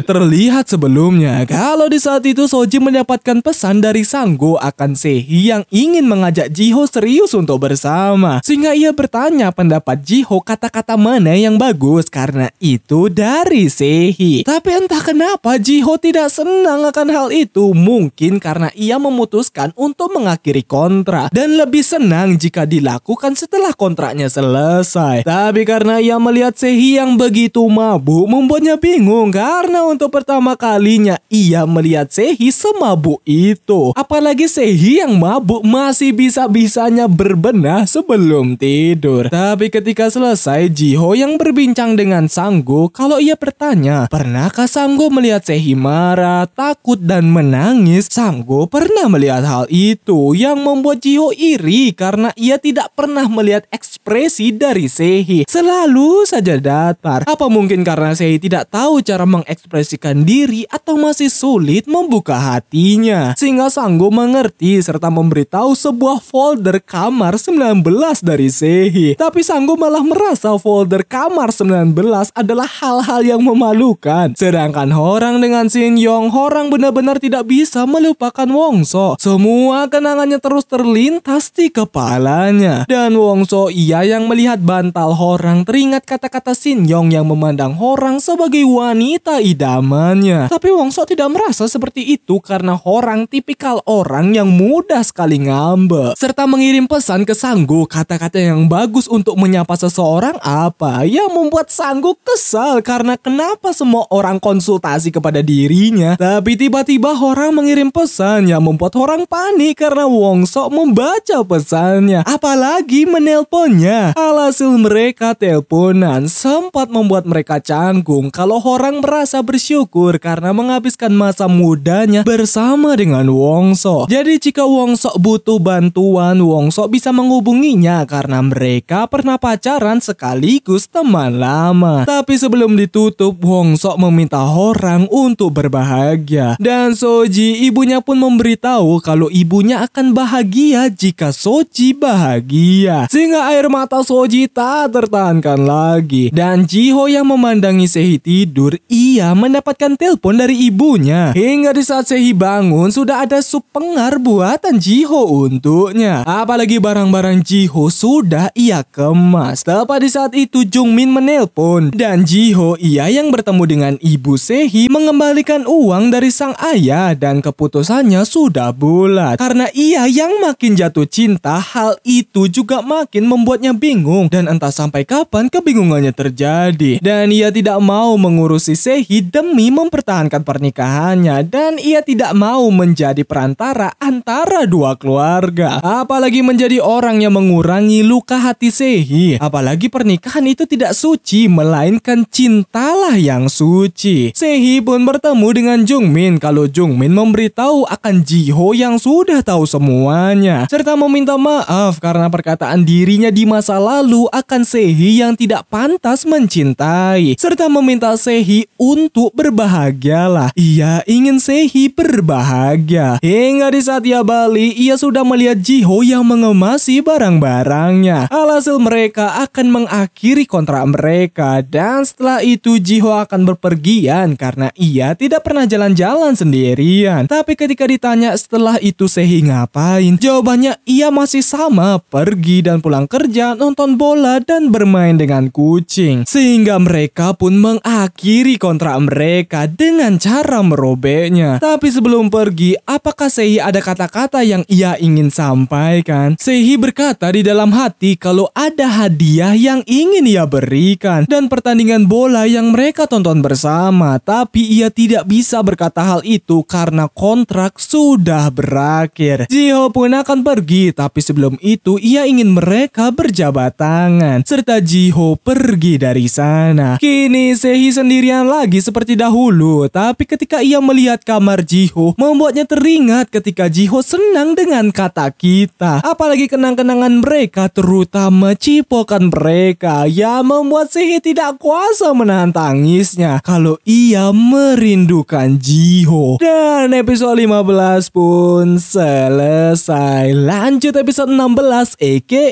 Terlihat sebelumnya kalau di saat itu Soji mendapatkan pesan dari Sanggo akan Sehi yang ingin mengajak Jiho serius untuk bersama, sehingga ia bertanya pendapat Jiho kata-kata mana yang bagus karena itu dari Sehi. Tapi entah kenapa Jiho tidak senang akan hal itu, mungkin karena ia memutuskan untuk mengakhiri kontrak dan lebih senang jika dilakukan setelah kontraknya selesai. Tapi karena ia melihat Sehi yang begitu mabuk, membuatnya bingung karena untuk pertama kalinya ia melihat Sehi semabuk itu. Apalagi Sehi yang mabuk masih bisa-bisanya berbenah sebelum tidur. Tapi ketika selesai, Jiho yang berbincang dengan Sanggo kalau ia bertanya, pernahkah Sanggo melihat Sehi marah, takut dan menangis? Sanggo pernah melihat hal itu yang membuat Jiho iri karena ia tidak pernah melihat ekspresi dari Sehi. Selalu saja datar. Apa mungkin karena Sehi tidak tahu cara mengekspresikan diri atau masih sulit membuka hatinya? Sehingga Sanggo mengerti serta memberitahu sebuah folder kamar 19 dari Sehi. Tapi Sanggo malah merasa folder kamar 19 adalah hal-hal yang memalukan. Sedangkan orang dengan Shin Yong, orang benar-benar tidak bisa melupakan Wongso. Semua kenangannya terus terlintas di kepalanya. Dan Wongso ia yang melihat bantal orang teringat kata-kata Shin Yong yang memandang orang sebagai wanita idamannya. Tapi Wongso tidak merasa seperti itu karena orang tipikal orang yang mudah sekali ngambek. Serta mengirim pesan ke Sanggo kata-kata yang bagus untuk menyapa seseorang apa yang membuat Sanggo kesal karena kenapa semua orang konsultasi kepada dirinya. Tapi tiba-tiba orang mengirim pesan yang membuat orang panik karena Wongso membaca pesannya, apalagi menelponnya. Alhasil mereka teleponan sempat membuat mereka canggung kalau orang merasa bersyukur karena menghabiskan masa mudanya bersama dengan Wongso. Jadi jika Wongso butuh bantuan, Wongso bisa menghubunginya karena mereka pernah pacaran sekaligus teman lama. Tapi sebelum ditutup, Wongso meminta orang untuk berbahagia. Dan Soji, ibunya pun memberitahu kalau ibunya akan bahagia jika Soji bahagia. Sehingga air mata Soji tak tertahankan lagi. Dan Jiho yang memandangi Sehi tidur, ia mendapatkan telepon dari ibunya. Hingga di saat Sehi bangun, sudah ada sup pengar buatan Jiho untuknya. Apalagi barang-barang Jiho sudah ia kemas. Tepat di saat itu Jungmin menelpon. Dan Jiho, ia yang bertemu dengan ibu Sehi, mengembalikan uang dari sang ayah. Dan keputusannya sudah bulat. Karena ia yang makin jatuh cinta, hal itu juga makin membuatnya bingung. Dan entah sampai kapan kebingungannya terjadi. Dan ia tidak mau mengurusi Sehi demi mempertahankan pernikahannya. Dan ia tidak mau menjadi perantara antara dua keluarga. Apalagi menjadi orang yang mengurangi luka hati Sehi. Apalagi pernikahan itu tidak suci, melainkan cintalah yang suci. Sehi pun bertemu dengan Jungmin kalau Jungmin memberitahu akan Jiho yang sudah tahu semuanya. Serta meminta maaf karena perkataan dirinya di masa lalu akan Sehi yang tidak pantas mencintai. Serta meminta Sehi untuk berbahagialah. Ia ingin Sehi berbahagia. Hingga di saat ia balik, ia sudah melihat Jiho yang mengemasi barang-barangnya. Alhasil mereka akan mengakhiri kontrak mereka. Dan setelah itu Jiho akan berpergian karena ia tidak pernah jalan-jalan sendirian. Tapi ketika ditanya setelah itu Sehi ngapain, jawabannya ia masih sama, pergi dan pulang kerja, nonton bola dan bermain dengan kucing. Sehingga mereka pun mengakhiri kontrak mereka dengan cara merobeknya. Tapi sebelum pergi, apakah Sehi ada kata-kata yang ia ingin sampaikan? Sehi berkata di dalam hati kalau ada hadiah yang ingin ia berikan dan pertandingan bola yang mereka tonton bersama. Tapi ia tidak bisa berkata hal itu karena kontrak sudah berakhir. Jiho pun akan pergi, tapi sebelum itu ia ingin mereka berjabat tangan serta Jiho pergi dari sana. Kini Sehi sendirian lagi seperti dahulu, tapi ketika ia melihat kamar Jiho, membuatnya teringat ketika Jiho senang dengan kata kita. Apalagi kenang-kenangan mereka, terutama cipokan mereka yang membuat Sehi tidak kuasa menahan tangisnya kalau ia merindu merindukan Jiho. Dan episode 15 pun selesai. Lanjut episode 16 aka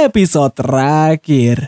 episode terakhir.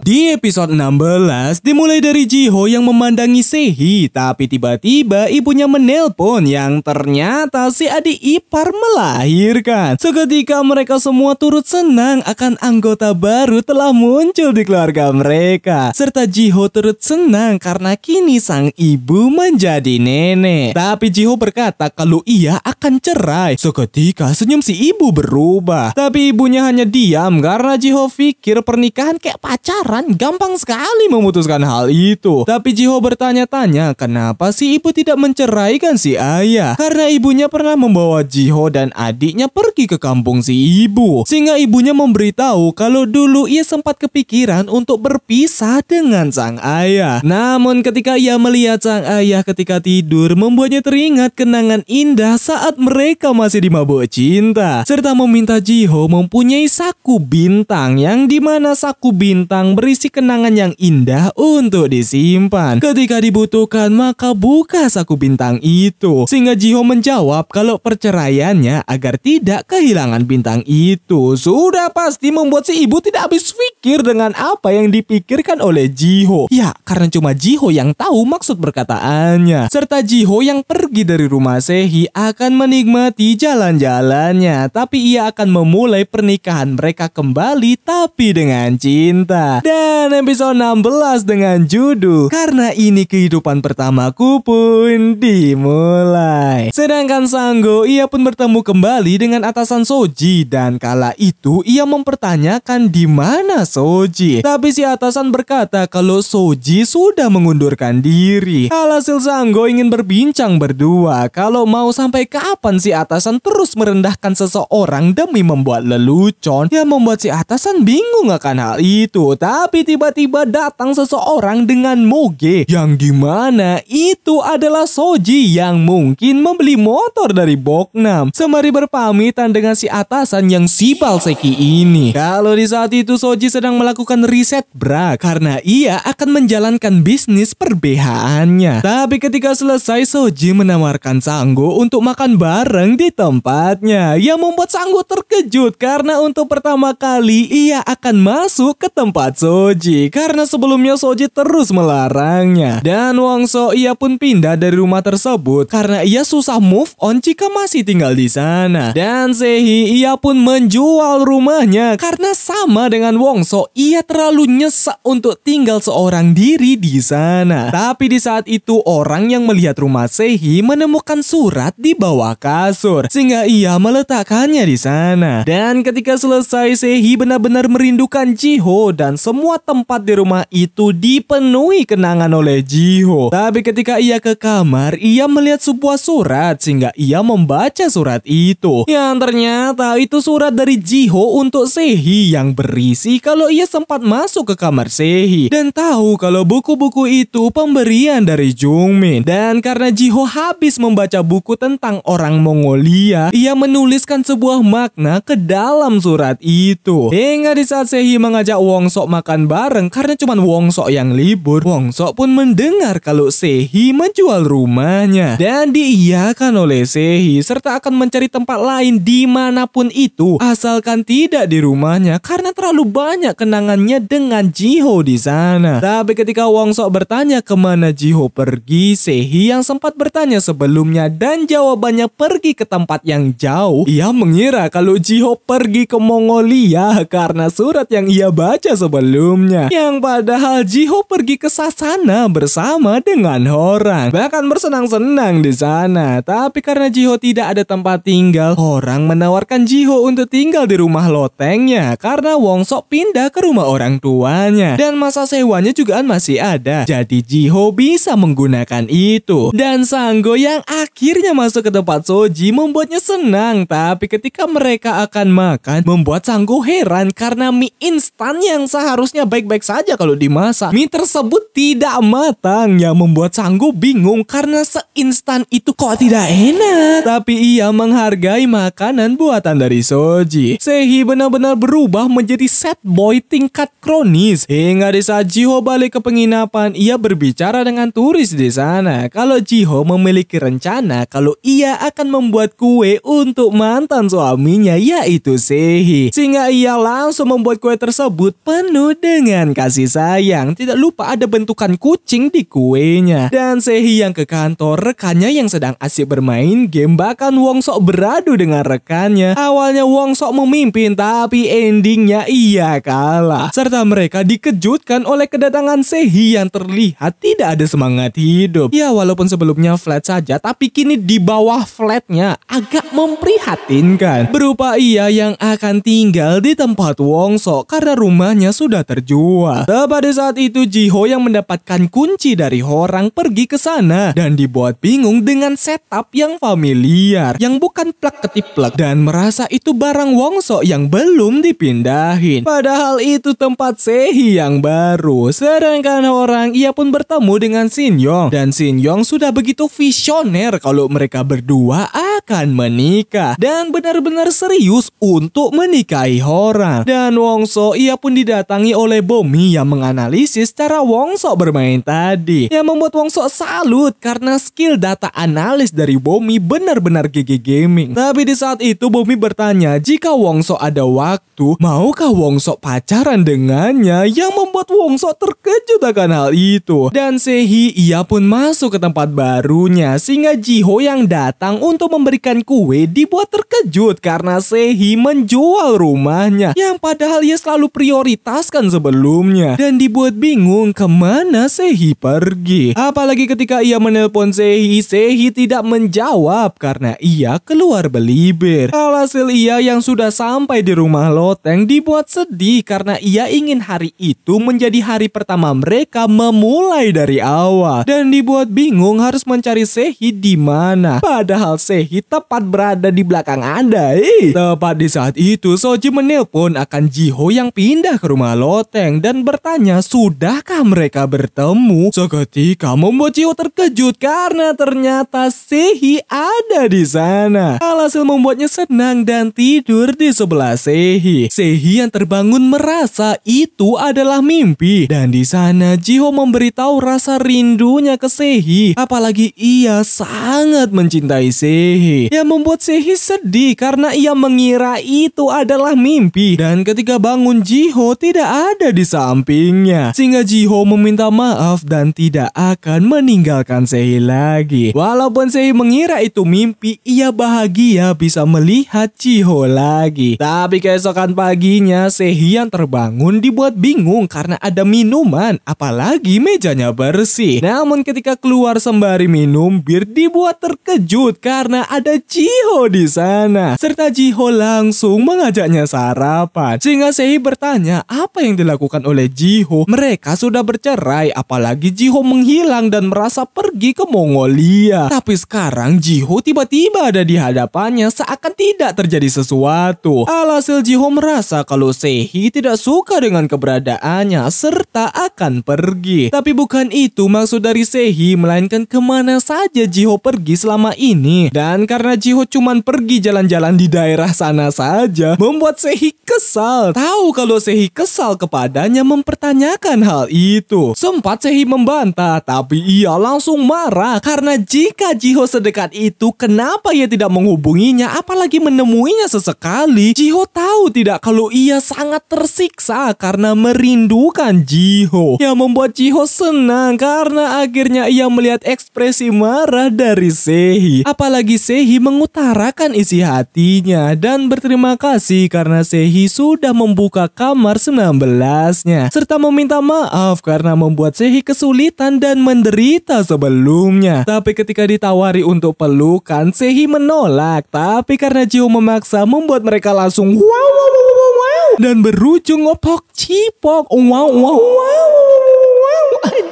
Di episode 16 dimulai dari Jiho yang memandangi Sehi, tapi tiba-tiba ibunya menelpon yang ternyata si adik ipar melahirkan. Seketika mereka semua turut senang akan anggota baru telah muncul di keluarga mereka. Serta Jiho turut senang karena kini sang ibu menjadi nenek. Tapi Jiho berkata kalau ia akan cerai. Seketika senyum si ibu berubah. Tapi ibunya hanya diam karena Jiho pikir pernikahan kayak pacaran. Gampang sekali memutuskan hal itu. Tapi Jiho bertanya-tanya kenapa si ibu tidak menceraikan si ayah. Karena ibunya pernah membawa Jiho dan adiknya pergi ke kampung si ibu. Sehingga ibunya memberitahu kalau dulu ia sempat kepikiran untuk berpisah dengan sang ayah. Namun ketika ia melihat sang ayah ketika tidur, membuatnya teringat kenangan indah saat mereka masih dimabuk cinta. Serta meminta Jiho mempunyai saku bintang yang dimana saku bintang berisi kenangan yang indah untuk disimpan. Ketika dibutuhkan maka buka saku bintang itu. Sehingga Jiho menjawab kalau perceraiannya agar tidak kehilangan bintang itu. Sudah pasti membuat si ibu tidak habis pikir dengan apa yang dipikirkan oleh Jiho. Ya, karena cuma Jiho yang tahu maksud perkataannya. Serta Jiho yang pergi dari rumah Sehi akan menikmati jalan-jalannya. Tapi ia akan memulai pernikahan mereka kembali tapi dengan cinta. Dan episode 16 dengan judul Karena Ini Kehidupan Pertamaku pun dimulai. Sedangkan Sanggo ia pun bertemu kembali dengan atasan Soji dan kala itu ia mempertanyakan di mana Soji. Tapi si atasan berkata kalau Soji sudah mengundurkan diri. Alhasil Sanggo ingin berbincang berdua kalau mau sampai kapan si atasan terus merendahkan seseorang demi membuat lelucon yang membuat si atasan bingung akan hal itu. Tapi tiba-tiba datang seseorang dengan moge yang dimana itu adalah Soji yang mungkin membeli motor dari Boknam. Sembari berpamitan dengan si atasan yang sibal seki ini. Kalau di saat itu Soji sedang melakukan riset bra karena ia akan menjalankan bisnis per-BH-annya. Tapi ketika selesai Soji menawarkan Sanggo untuk makan bareng di tempatnya yang membuat Sanggo terkejut karena untuk pertama kali ia akan masuk ke tempat Soji karena sebelumnya Soji terus melarangnya. Dan Wongso ia pun pindah dari rumah tersebut karena ia susah move on jika masih tinggal di sana. Dan Sehi ia pun menjual rumahnya karena sama dengan Wongso ia terlalu nyesek untuk tinggal seorang diri di sana. Tapi di saat itu orang yang melihat rumah Sehi menemukan surat di bawah kasur sehingga ia meletakkannya di sana. Dan ketika selesai Sehi benar-benar merindukan Jiho dan semua tempat di rumah itu dipenuhi kenangan oleh Jiho. Tapi ketika ia ke kamar, ia melihat sebuah surat sehingga ia membaca surat itu. Yang ternyata itu surat dari Jiho untuk Sehi yang berisi kalau ia sempat masuk ke kamar Sehi dan tahu kalau buku-buku itu pemberian dari Jungmin. Dan karena Jiho habis membaca buku tentang orang Mongolia, ia menuliskan sebuah makna ke dalam surat itu. Hingga di saat Sehi mengajak Wongso makan bareng karena cuma Wongso yang libur, Wongso pun mendengar kalau Sehi menjual rumahnya dan diiyakan oleh Sehi serta akan mencari tempat lain dimanapun itu asalkan tidak di rumahnya karena terlalu banyak kenangannya dengan Jiho di sana. Tapi ketika Wongso bertanya kemana Jiho pergi, Sehi yang sempat bertanya sebelumnya dan jawabannya pergi ke tempat yang jauh, ia mengira kalau Jiho pergi ke Mongolia karena surat yang ia baca sebelumnya. Yang padahal Jiho pergi ke Sasana bersama dengan orang, bahkan bersenang-senang di sana. Tapi karena Jiho tidak ada tempat tinggal, orang menawarkan Jiho untuk tinggal di rumah lotengnya karena Wongso pindah ke rumah orang tuanya dan masa sewanya juga masih ada. Jadi Jiho bisa menggunakan itu. Dan Sanggo yang akhirnya masuk ke tempat Soji membuatnya senang. Tapi ketika mereka akan makan, membuat Sanggo heran karena mie instan yang seharusnya seharusnya baik-baik saja kalau dimasak. Mie tersebut tidak matang yang membuat Sanggu bingung karena seinstan itu kok tidak enak. Tapi ia menghargai makanan buatan dari Soji. Sehi benar-benar berubah menjadi sad boy tingkat kronis. Hingga di saat Jiho balik ke penginapan, ia berbicara dengan turis di sana kalau Jiho memiliki rencana kalau ia akan membuat kue untuk mantan suaminya yaitu Sehi. Sehingga ia langsung membuat kue tersebut penuh dengan kasih sayang. Tidak lupa ada bentukan kucing di kuenya. Dan Sehi yang ke kantor, rekannya yang sedang asik bermain game, bahkan Wongsok beradu dengan rekannya. Awalnya Wongsok memimpin tapi endingnya ia kalah. Serta mereka dikejutkan oleh kedatangan Sehi yang terlihat tidak ada semangat hidup. Ya walaupun sebelumnya flat saja, tapi kini di bawah flatnya agak memprihatinkan. Berupa ia yang akan tinggal di tempat Wongsok karena rumahnya sudah terjual. Tepat di saat itu Jiho yang mendapatkan kunci dari orang pergi ke sana dan dibuat bingung dengan setup yang familiar yang bukan plak ketiplek dan merasa itu barang Wongsok yang belum dipindahin. Padahal itu tempat Sehi yang baru. Sedangkan orang ia pun bertemu dengan Shin Yong dan Shin Yong sudah begitu visioner kalau mereka berdua akan menikah dan benar-benar serius untuk menikahi orang. Dan Wongsok ia pun didatangi oleh Bomi yang menganalisis cara Wongsok bermain tadi, yang membuat Wongsok salut karena skill data analis dari Bomi benar-benar GG gaming. Tapi di saat itu Bomi bertanya jika Wongsok ada waktu, maukah Wongsok pacaran dengannya, yang membuat Wongsok terkejut akan hal itu. Dan Sehi ia pun masuk ke tempat barunya sehingga Jiho yang datang untuk memberikan kue dibuat terkejut karena Sehi menjual rumahnya yang padahal ia selalu prioritaskan sebelumnya, dan dibuat bingung kemana Sehi pergi. Apalagi ketika ia menelpon Sehi, Sehi tidak menjawab karena ia keluar beli bir. Alhasil ia yang sudah sampai di rumah loteng dibuat sedih karena ia ingin hari itu menjadi hari pertama mereka memulai dari awal, dan dibuat bingung harus mencari Sehi di mana. Padahal Sehi tepat berada di belakang Anda. Tepat di saat itu Soji menelpon akan Jiho yang pindah ke rumah loteng dan bertanya sudahkah mereka bertemu. Seketika membuat Jiho terkejut karena ternyata Sehi ada di sana. Alhasil membuatnya senang dan tidur di sebelah Sehi. Sehi yang terbangun merasa itu adalah mimpi, dan di sana Jiho memberitahu rasa rindunya ke Sehi. Apalagi ia sangat mencintai Sehi, yang membuat Sehi sedih karena ia mengira itu adalah mimpi. Dan ketika bangun Jiho tidak ada di sampingnya, sehingga Jiho meminta maaf dan tidak akan meninggalkan Sehi lagi. Walaupun Sehi mengira itu mimpi, ia bahagia bisa melihat Jiho lagi. Tapi keesokan paginya Sehi yang terbangun dibuat bingung karena ada minuman, apalagi mejanya bersih. Namun ketika keluar sembari minum bir dibuat terkejut karena ada Jiho di sana. Serta Jiho langsung mengajaknya sarapan. Sehingga Sehi bertanya apa yang dilakukan oleh Jiho. Mereka sudah bercerai, apalagi Jiho menghilang dan merasa pergi ke Mongolia. Tapi sekarang Jiho tiba-tiba ada di hadapannya seakan tidak terjadi sesuatu. Alhasil Jiho merasa kalau Sehi tidak suka dengan keberadaannya serta akan pergi. Tapi bukan itu maksud dari Sehi, melainkan kemana saja Jiho pergi selama ini. Dan karena Jiho cuman pergi jalan-jalan di daerah sana saja, membuat Sehi kesal. Tahu kalau Sehi kesal kepadanya mempertanyakan hal itu. Sempat Sehi membantah, tapi ia langsung marah karena jika Jiho sedekat itu, kenapa ia tidak menghubunginya apalagi menemuinya sesekali. Jiho tahu tidak kalau ia sangat tersiksa karena merindukan Jiho, yang membuat Jiho senang karena akhirnya ia melihat ekspresi marah dari Sehi. Apalagi Sehi mengutarakan isi hatinya dan berterima kasih karena Sehi sudah membuka kamar 19-nya serta meminta maaf karena membuat Sehi kesulitan dan menderita sebelumnya. Tapi ketika ditawari untuk pelukan, Sehi menolak. Tapi karena Jiho memaksa, membuat mereka langsung wow dan berujung ngopok cipok. Wow.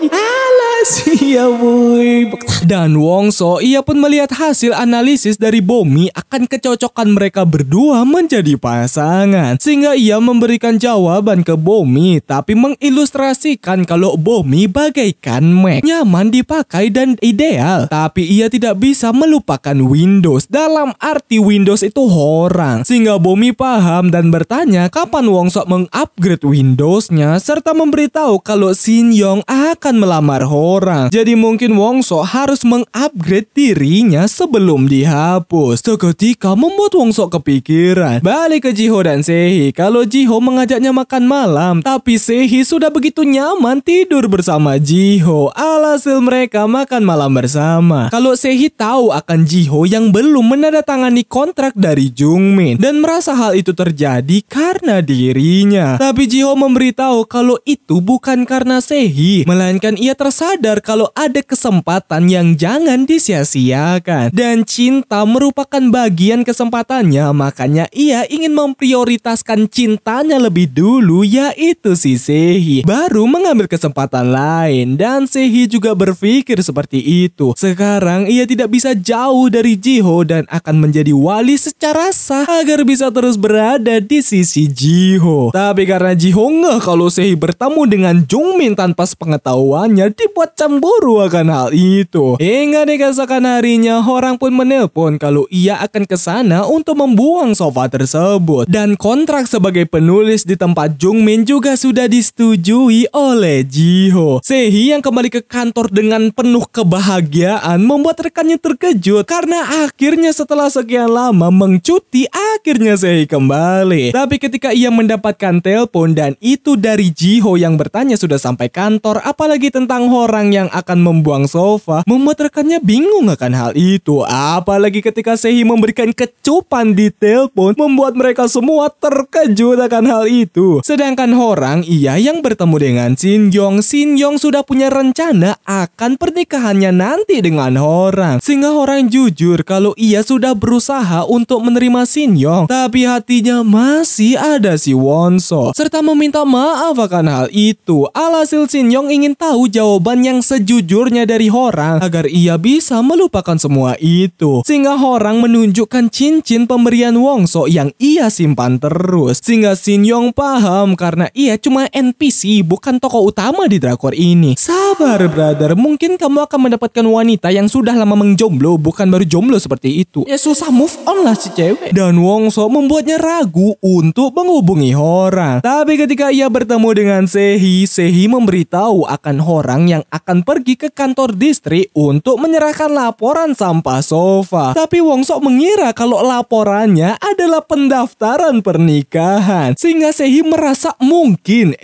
Alah rahasia boy. Dan Wongso ia pun melihat hasil analisis dari Bomi akan kecocokan mereka berdua menjadi pasangan. Sehingga ia memberikan jawaban ke Bomi tapi mengilustrasikan kalau Bomi bagaikan Mac, nyaman dipakai dan ideal. Tapi ia tidak bisa melupakan Windows, dalam arti Windows itu orang. Sehingga Bomi paham dan bertanya kapan Wongso mengupgrade Windows-nya serta memberitahu kalau Shin Yong akan melamar orang. Jadi mungkin Wongso harus mengupgrade dirinya sebelum dihapus. Seketika membuat Wongso kepikiran balik ke Jiho dan Sehi kalau Jiho mengajaknya makan malam, tapi Sehi sudah begitu nyaman tidur bersama Jiho. Alhasil mereka makan malam bersama. Kalau Sehi tahu akan Jiho yang belum menandatangani kontrak dari Jungmin dan merasa hal itu terjadi karena dirinya. Tapi Jiho memberitahu kalau itu bukan karena Sehi, melainkan ia tersadar kalau ada kesempatan yang jangan disia-siakan. Dan cinta merupakan bagian kesempatannya, makanya ia ingin memprioritaskan cintanya lebih dulu, yaitu si Sehi, baru mengambil kesempatan lain. Dan Sehi juga berpikir seperti itu. Sekarang ia tidak bisa jauh dari Jiho dan akan menjadi wali secara sah agar bisa terus berada di sisi Jiho. Tapi karena Jiho ngeh kalau Sehi bertemu dengan Jungmin tanpa sepengetahuannya, dibuat cemburu akan hal itu. Hingga di keesokan harinya, orang pun menelpon kalau ia akan ke sana untuk membuang sofa tersebut. Dan kontrak sebagai penulis di tempat Jungmin juga sudah disetujui oleh Jiho. Sehi yang kembali ke kantor dengan penuh kebahagiaan membuat rekannya terkejut karena akhirnya setelah sekian lama mengcuti, akhirnya Sehi kembali. Tapi ketika ia mendapatkan telepon dan itu dari Jiho yang bertanya sudah sampai kantor, apalagi tentang orang yang akan membuang sofa, membuat rekannya bingung akan hal itu. Apalagi ketika Sehi memberikan kecupan di telepon, membuat mereka semua terkejut akan hal itu. Sedangkan orang ia yang bertemu dengan Shin Yong sudah punya rencana akan pernikahannya nanti dengan orang. Sehingga orang jujur kalau ia sudah berusaha untuk menerima Shin Yong, tapi hatinya masih ada si Wonso, serta meminta maaf akan hal itu. Alhasil Shin Yong ingin tahu jawaban yang sejujurnya dari orang agar ia bisa melupakan semua itu. Sehingga orang menunjukkan cincin pemberian Wongso yang ia simpan terus. Sehingga Shin Yong paham karena ia cuma NPC, bukan tokoh utama di drakor ini. Sabar brother, mungkin kamu akan mendapatkan wanita yang sudah lama menjomblo, bukan baru jomblo seperti itu. Ya susah move on lah si cewek. Dan Wongso membuatnya ragu untuk menghubungi orang. Tapi ketika ia bertemu dengan Sehi memberitahu akan orang yang akan pergi ke kantor distrik untuk menyerahkan laporan sampah sofa. Tapi Wongso mengira kalau laporannya adalah pendaftaran pernikahan. Sehingga Sehi merasa mungkin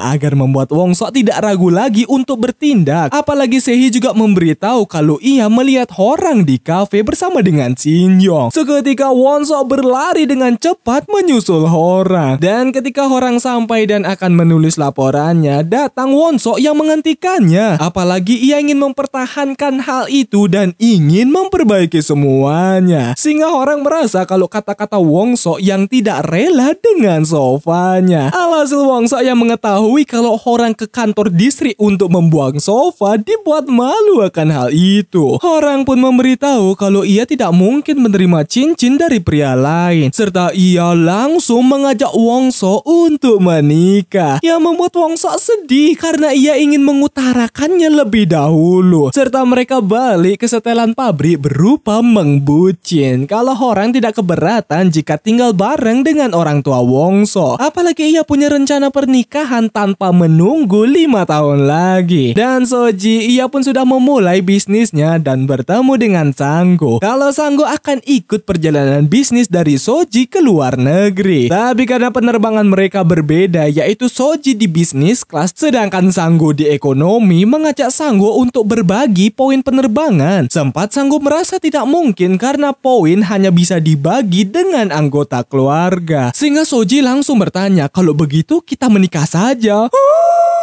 agar membuat Wongso tidak ragu lagi untuk bertindak. Apalagi Sehi juga memberitahu kalau ia melihat orang di kafe bersama dengan Shin Yong. Seketika Wongso berlari dengan cepat menyusul orang. Dan ketika orang sampai dan akan menulis laporannya, datang Wongso yang menghentikannya. Apalagi ia ingin mempertahankan hal itu dan ingin memperbaiki semuanya. Sehingga orang merasa kalau kata-kata Wongso yang tidak rela dengan sofanya. Alhasil Wongso yang mengetahui kalau orang ke kantor distrik untuk membuang sofa dibuat malu akan hal itu. Orang pun memberitahu kalau ia tidak mungkin menerima cincin dari pria lain. Serta ia langsung mengajak Wongso untuk menikah. Yang membuat Wongso sedih karena ia ingin mengutarakannya lebih dahulu. Serta mereka balik ke setelan pabrik berupa mengbucin. Kalau orang tidak keberatan jika tinggal bareng dengan orang tua Wongso. Apalagi ia punya rencana pernikahan tanpa menunggu 5 tahun lagi. Dan Soji ia pun sudah memulai bisnisnya dan bertemu dengan Sanggo. Kalau Sanggo akan ikut perjalanan bisnis dari Soji ke luar negeri. Tapi karena penerbangan mereka berbeda, yaitu Soji di bisnis kelas sedangkan Sanggo di ekonomi, mengajak Sanggo untuk berbagi poin penerbangan. Sempat Sanggo merasa tidak mungkin karena poin hanya bisa dibagi dengan anggota keluarga. Sehingga Soji langsung bertanya, kalau begitu kita menikah saja.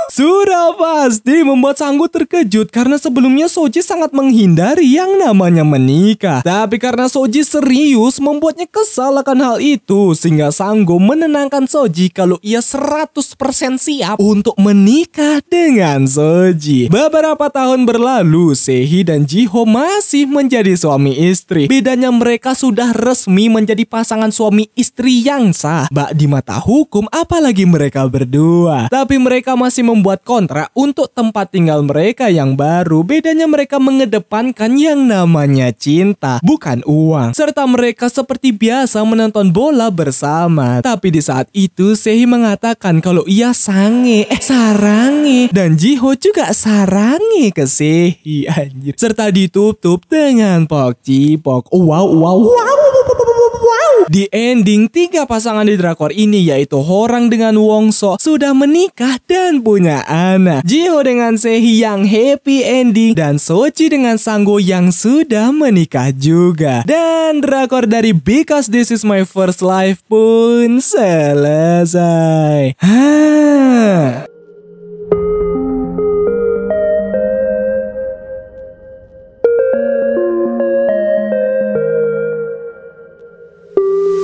Sudah pasti membuat Sanggo terkejut karena sebelumnya Soji sangat menghindari yang namanya menikah. Tapi karena Soji serius membuatnya kesal akan hal itu, sehingga Sanggo menenangkan Soji kalau ia 100% siap untuk menikah dengan Soji. Beberapa tahun berlalu, Sehi dan Jiho masih menjadi suami istri. Bedanya mereka sudah resmi menjadi pasangan suami istri yang sah. Bak di mata hukum, apalagi mereka berdua. Tapi mereka masih membuat kontrak untuk tempat tinggal mereka yang baru. Bedanya mereka mengedepankan yang namanya cinta, bukan uang. Serta mereka seperti biasa menonton bola bersama. Tapi di saat itu Sehi mengatakan kalau ia sarangi. Dan Jiho juga sarangi ke Sehi, anjir. Serta ditutup dengan pok-cipok. Wow. Di ending, 3 pasangan di drakor ini yaitu Horang dengan Wongso sudah menikah dan punya anak. Jiho dengan Sehi yang happy ending dan Soji dengan Sanggo yang sudah menikah juga. Dan drakor dari Because This Is My First Life pun selesai.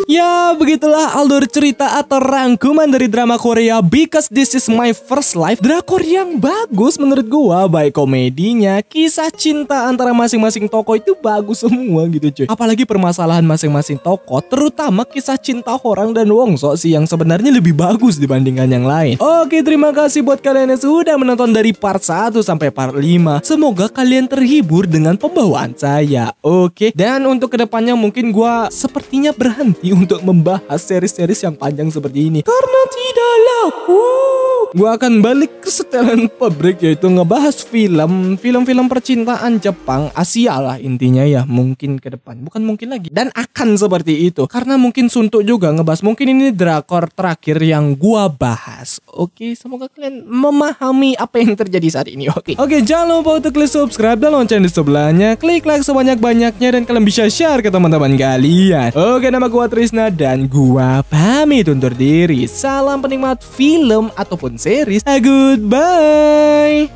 Ya, begitulah alur cerita atau rangkuman dari drama Korea Because This Is My First Life. Drakor yang bagus menurut gua, baik komedinya, kisah cinta antara masing-masing tokoh itu bagus semua gitu cuy. Apalagi permasalahan masing-masing tokoh, terutama kisah cinta Horang dan Wongso sih yang sebenarnya lebih bagus dibandingkan yang lain. Oke, terima kasih buat kalian yang sudah menonton dari part 1 sampai part 5. Semoga kalian terhibur dengan pembawaan saya. Oke, dan untuk kedepannya mungkin gua sepertinya berhenti untuk membahas seri-series yang panjang seperti ini karena tidak laku. Gua akan balik ke setelan pabrik, yaitu ngebahas film-film percintaan Jepang, Asia lah intinya ya, mungkin ke depan. Bukan mungkin lagi, dan akan seperti itu. Karena mungkin suntuk juga ngebahas. Mungkin ini drakor terakhir yang gua bahas. Oke, semoga kalian memahami apa yang terjadi saat ini. Oke, jangan lupa untuk klik subscribe dan lonceng di sebelahnya. Klik like sebanyak-banyaknya dan kalian bisa share ke teman-teman kalian. Oke, nama gua Trisna dan gua pamit undur diri. Salam penikmat film ataupun series. Goodbye.